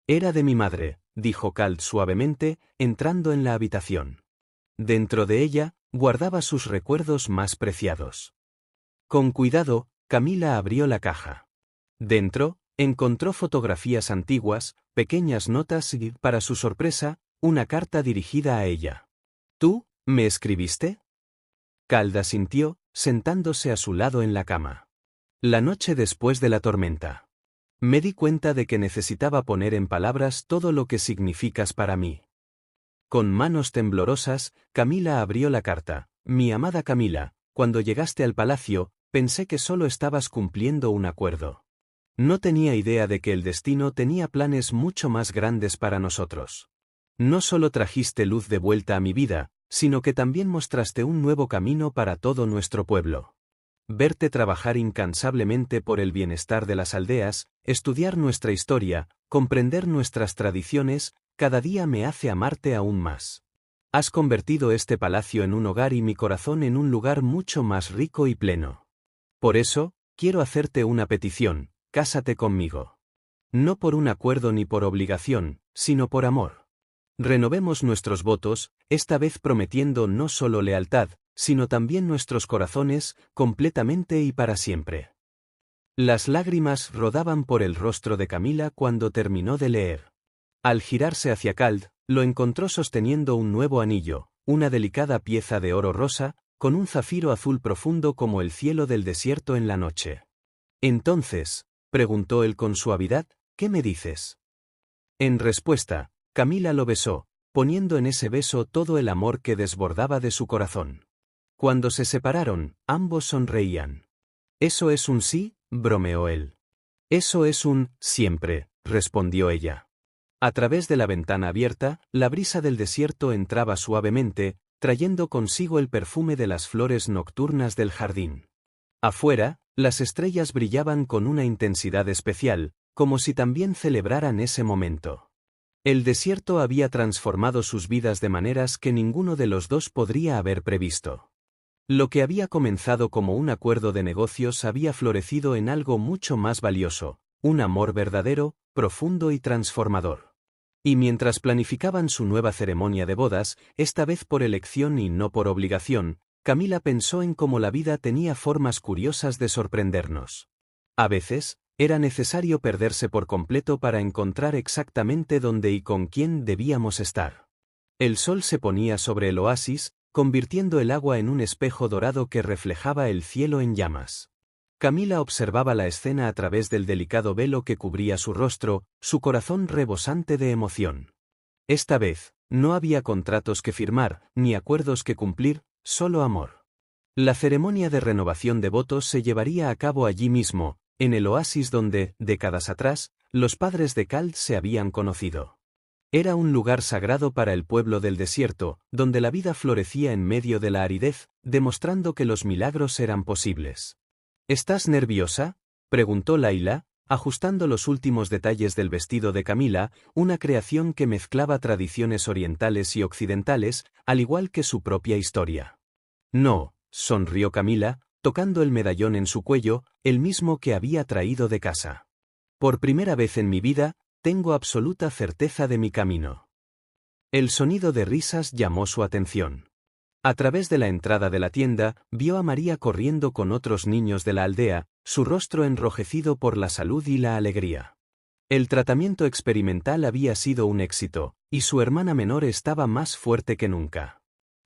Era de mi madre, dijo Kald suavemente, entrando en la habitación. Dentro de ella, guardaba sus recuerdos más preciados. Con cuidado, Camila abrió la caja. Dentro, encontró fotografías antiguas, pequeñas notas y, para su sorpresa, una carta dirigida a ella. ¿Tú, me escribiste? Kald asintió, sentándose a su lado en la cama. La noche después de la tormenta. Me di cuenta de que necesitaba poner en palabras todo lo que significas para mí. Con manos temblorosas, Camila abrió la carta. Mi amada Camila, cuando llegaste al palacio, pensé que solo estabas cumpliendo un acuerdo. No tenía idea de que el destino tenía planes mucho más grandes para nosotros. No solo trajiste luz de vuelta a mi vida, sino que también mostraste un nuevo camino para todo nuestro pueblo. Verte trabajar incansablemente por el bienestar de las aldeas, estudiar nuestra historia, comprender nuestras tradiciones, cada día me hace amarte aún más. Has convertido este palacio en un hogar y mi corazón en un lugar mucho más rico y pleno. Por eso, quiero hacerte una petición, cásate conmigo. No por un acuerdo ni por obligación, sino por amor. Renovemos nuestros votos, esta vez prometiendo no solo lealtad, sino también nuestros corazones, completamente y para siempre. Las lágrimas rodaban por el rostro de Camila cuando terminó de leer. Al girarse hacia Kald, lo encontró sosteniendo un nuevo anillo, una delicada pieza de oro rosa, con un zafiro azul profundo como el cielo del desierto en la noche. Entonces, preguntó él con suavidad, ¿qué me dices? En respuesta, Camila lo besó, poniendo en ese beso todo el amor que desbordaba de su corazón. Cuando se separaron, ambos sonreían. ¿Eso es un sí?, bromeó él. Eso es un siempre, respondió ella. A través de la ventana abierta, la brisa del desierto entraba suavemente, trayendo consigo el perfume de las flores nocturnas del jardín. Afuera, las estrellas brillaban con una intensidad especial, como si también celebraran ese momento. El desierto había transformado sus vidas de maneras que ninguno de los dos podría haber previsto. Lo que había comenzado como un acuerdo de negocios había florecido en algo mucho más valioso, un amor verdadero, profundo y transformador. Y mientras planificaban su nueva ceremonia de bodas, esta vez por elección y no por obligación, Camila pensó en cómo la vida tenía formas curiosas de sorprendernos. A veces, era necesario perderse por completo para encontrar exactamente dónde y con quién debíamos estar. El sol se ponía sobre el oasis, convirtiendo el agua en un espejo dorado que reflejaba el cielo en llamas. Camila observaba la escena a través del delicado velo que cubría su rostro, su corazón rebosante de emoción. Esta vez, no había contratos que firmar, ni acuerdos que cumplir, solo amor. La ceremonia de renovación de votos se llevaría a cabo allí mismo, en el oasis donde, décadas atrás, los padres de Kald se habían conocido. Era un lugar sagrado para el pueblo del desierto, donde la vida florecía en medio de la aridez, demostrando que los milagros eran posibles. ¿Estás nerviosa?, preguntó Layla, ajustando los últimos detalles del vestido de Camila, una creación que mezclaba tradiciones orientales y occidentales, al igual que su propia historia. No, sonrió Camila, tocando el medallón en su cuello, el mismo que había traído de casa. Por primera vez en mi vida, tengo absoluta certeza de mi camino. El sonido de risas llamó su atención. A través de la entrada de la tienda, vio a María corriendo con otros niños de la aldea, su rostro enrojecido por la salud y la alegría. El tratamiento experimental había sido un éxito, y su hermana menor estaba más fuerte que nunca.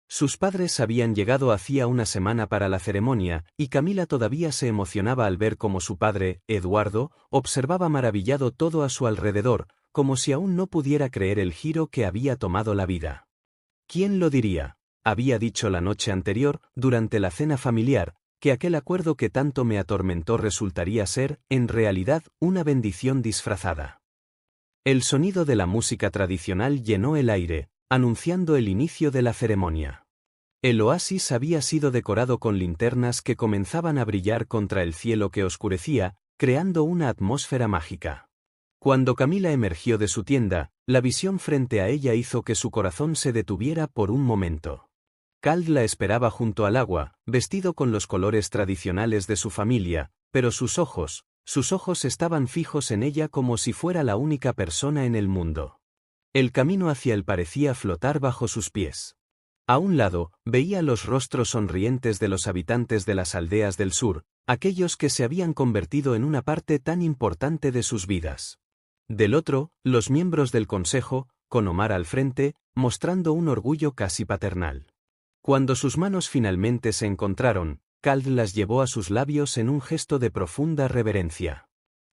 Sus padres habían llegado hacía una semana para la ceremonia, y Camila todavía se emocionaba al ver cómo su padre, Eduardo, observaba maravillado todo a su alrededor, como si aún no pudiera creer el giro que había tomado la vida. ¿Quién lo diría? Había dicho la noche anterior, durante la cena familiar, que aquel acuerdo que tanto me atormentó resultaría ser, en realidad, una bendición disfrazada. El sonido de la música tradicional llenó el aire, anunciando el inicio de la ceremonia. El oasis había sido decorado con linternas que comenzaban a brillar contra el cielo que oscurecía, creando una atmósfera mágica. Cuando Camila emergió de su tienda, la visión frente a ella hizo que su corazón se detuviera por un momento. Kald la esperaba junto al agua, vestido con los colores tradicionales de su familia, pero sus ojos estaban fijos en ella como si fuera la única persona en el mundo. El camino hacia él parecía flotar bajo sus pies. A un lado, veía los rostros sonrientes de los habitantes de las aldeas del sur, aquellos que se habían convertido en una parte tan importante de sus vidas. Del otro, los miembros del consejo, con Omar al frente, mostrando un orgullo casi paternal. Cuando sus manos finalmente se encontraron, Kald las llevó a sus labios en un gesto de profunda reverencia.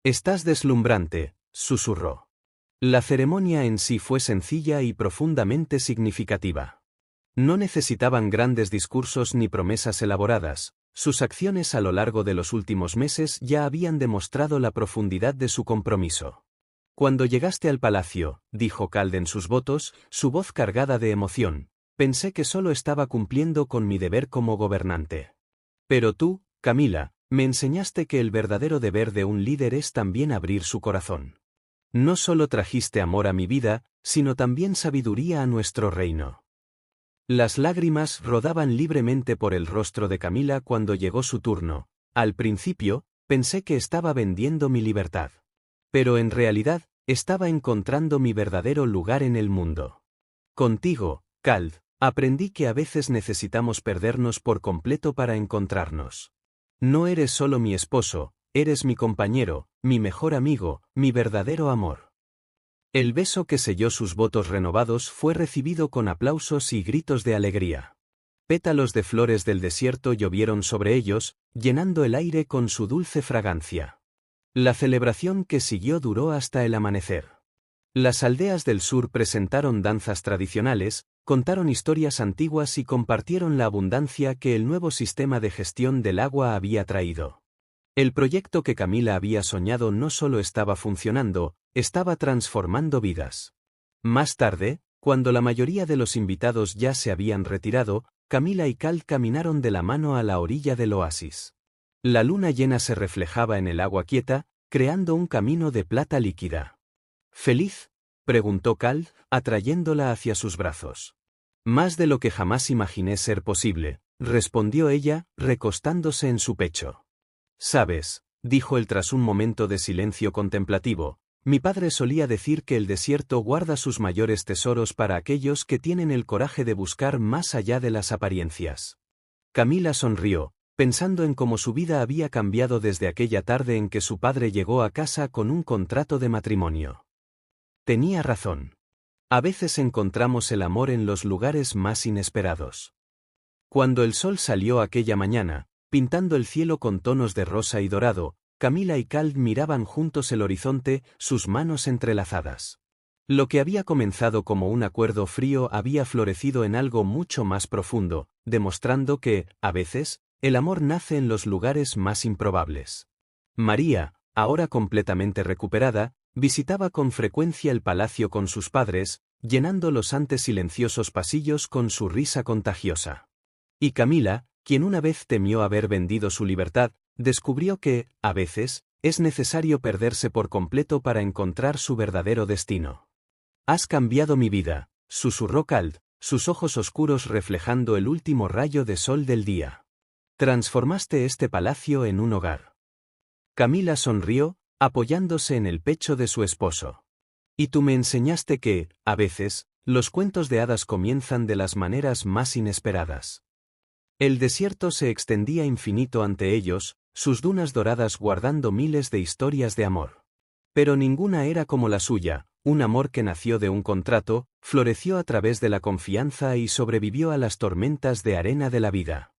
«Estás deslumbrante», susurró. La ceremonia en sí fue sencilla y profundamente significativa. No necesitaban grandes discursos ni promesas elaboradas, sus acciones a lo largo de los últimos meses ya habían demostrado la profundidad de su compromiso. «Cuando llegaste al palacio», dijo Kald en sus votos, su voz cargada de emoción, «pensé que solo estaba cumpliendo con mi deber como gobernante. Pero tú, Camila, me enseñaste que el verdadero deber de un líder es también abrir su corazón. No solo trajiste amor a mi vida, sino también sabiduría a nuestro reino». Las lágrimas rodaban libremente por el rostro de Camila cuando llegó su turno. Al principio, pensé que estaba vendiendo mi libertad. Pero en realidad, estaba encontrando mi verdadero lugar en el mundo. Contigo, Kald, aprendí que a veces necesitamos perdernos por completo para encontrarnos. No eres solo mi esposo, eres mi compañero, mi mejor amigo, mi verdadero amor. El beso que selló sus votos renovados fue recibido con aplausos y gritos de alegría. Pétalos de flores del desierto llovieron sobre ellos, llenando el aire con su dulce fragancia. La celebración que siguió duró hasta el amanecer. Las aldeas del sur presentaron danzas tradicionales, contaron historias antiguas y compartieron la abundancia que el nuevo sistema de gestión del agua había traído. El proyecto que Camila había soñado no solo estaba funcionando, estaba transformando vidas. Más tarde, cuando la mayoría de los invitados ya se habían retirado, Camila y Kald caminaron de la mano a la orilla del oasis. La luna llena se reflejaba en el agua quieta, creando un camino de plata líquida. «¿Feliz?», preguntó Kald, atrayéndola hacia sus brazos. «Más de lo que jamás imaginé ser posible», respondió ella, recostándose en su pecho. «Sabes», dijo él tras un momento de silencio contemplativo, «mi padre solía decir que el desierto guarda sus mayores tesoros para aquellos que tienen el coraje de buscar más allá de las apariencias». Camila sonrió, pensando en cómo su vida había cambiado desde aquella tarde en que su padre llegó a casa con un contrato de matrimonio. Tenía razón. A veces encontramos el amor en los lugares más inesperados. Cuando el sol salió aquella mañana, pintando el cielo con tonos de rosa y dorado, Camila y Kald miraban juntos el horizonte, sus manos entrelazadas. Lo que había comenzado como un acuerdo frío había florecido en algo mucho más profundo, demostrando que, a veces, el amor nace en los lugares más improbables. María, ahora completamente recuperada, visitaba con frecuencia el palacio con sus padres, llenando los antes silenciosos pasillos con su risa contagiosa. Y Camila, quien una vez temió haber vendido su libertad, descubrió que, a veces, es necesario perderse por completo para encontrar su verdadero destino. «Has cambiado mi vida», susurró Cald, sus ojos oscuros reflejando el último rayo de sol del día. «Transformaste este palacio en un hogar». Camila sonrió, apoyándose en el pecho de su esposo. «Y tú me enseñaste que, a veces, los cuentos de hadas comienzan de las maneras más inesperadas». El desierto se extendía infinito ante ellos, sus dunas doradas guardando miles de historias de amor. Pero ninguna era como la suya, un amor que nació de un contrato, floreció a través de la confianza y sobrevivió a las tormentas de arena de la vida.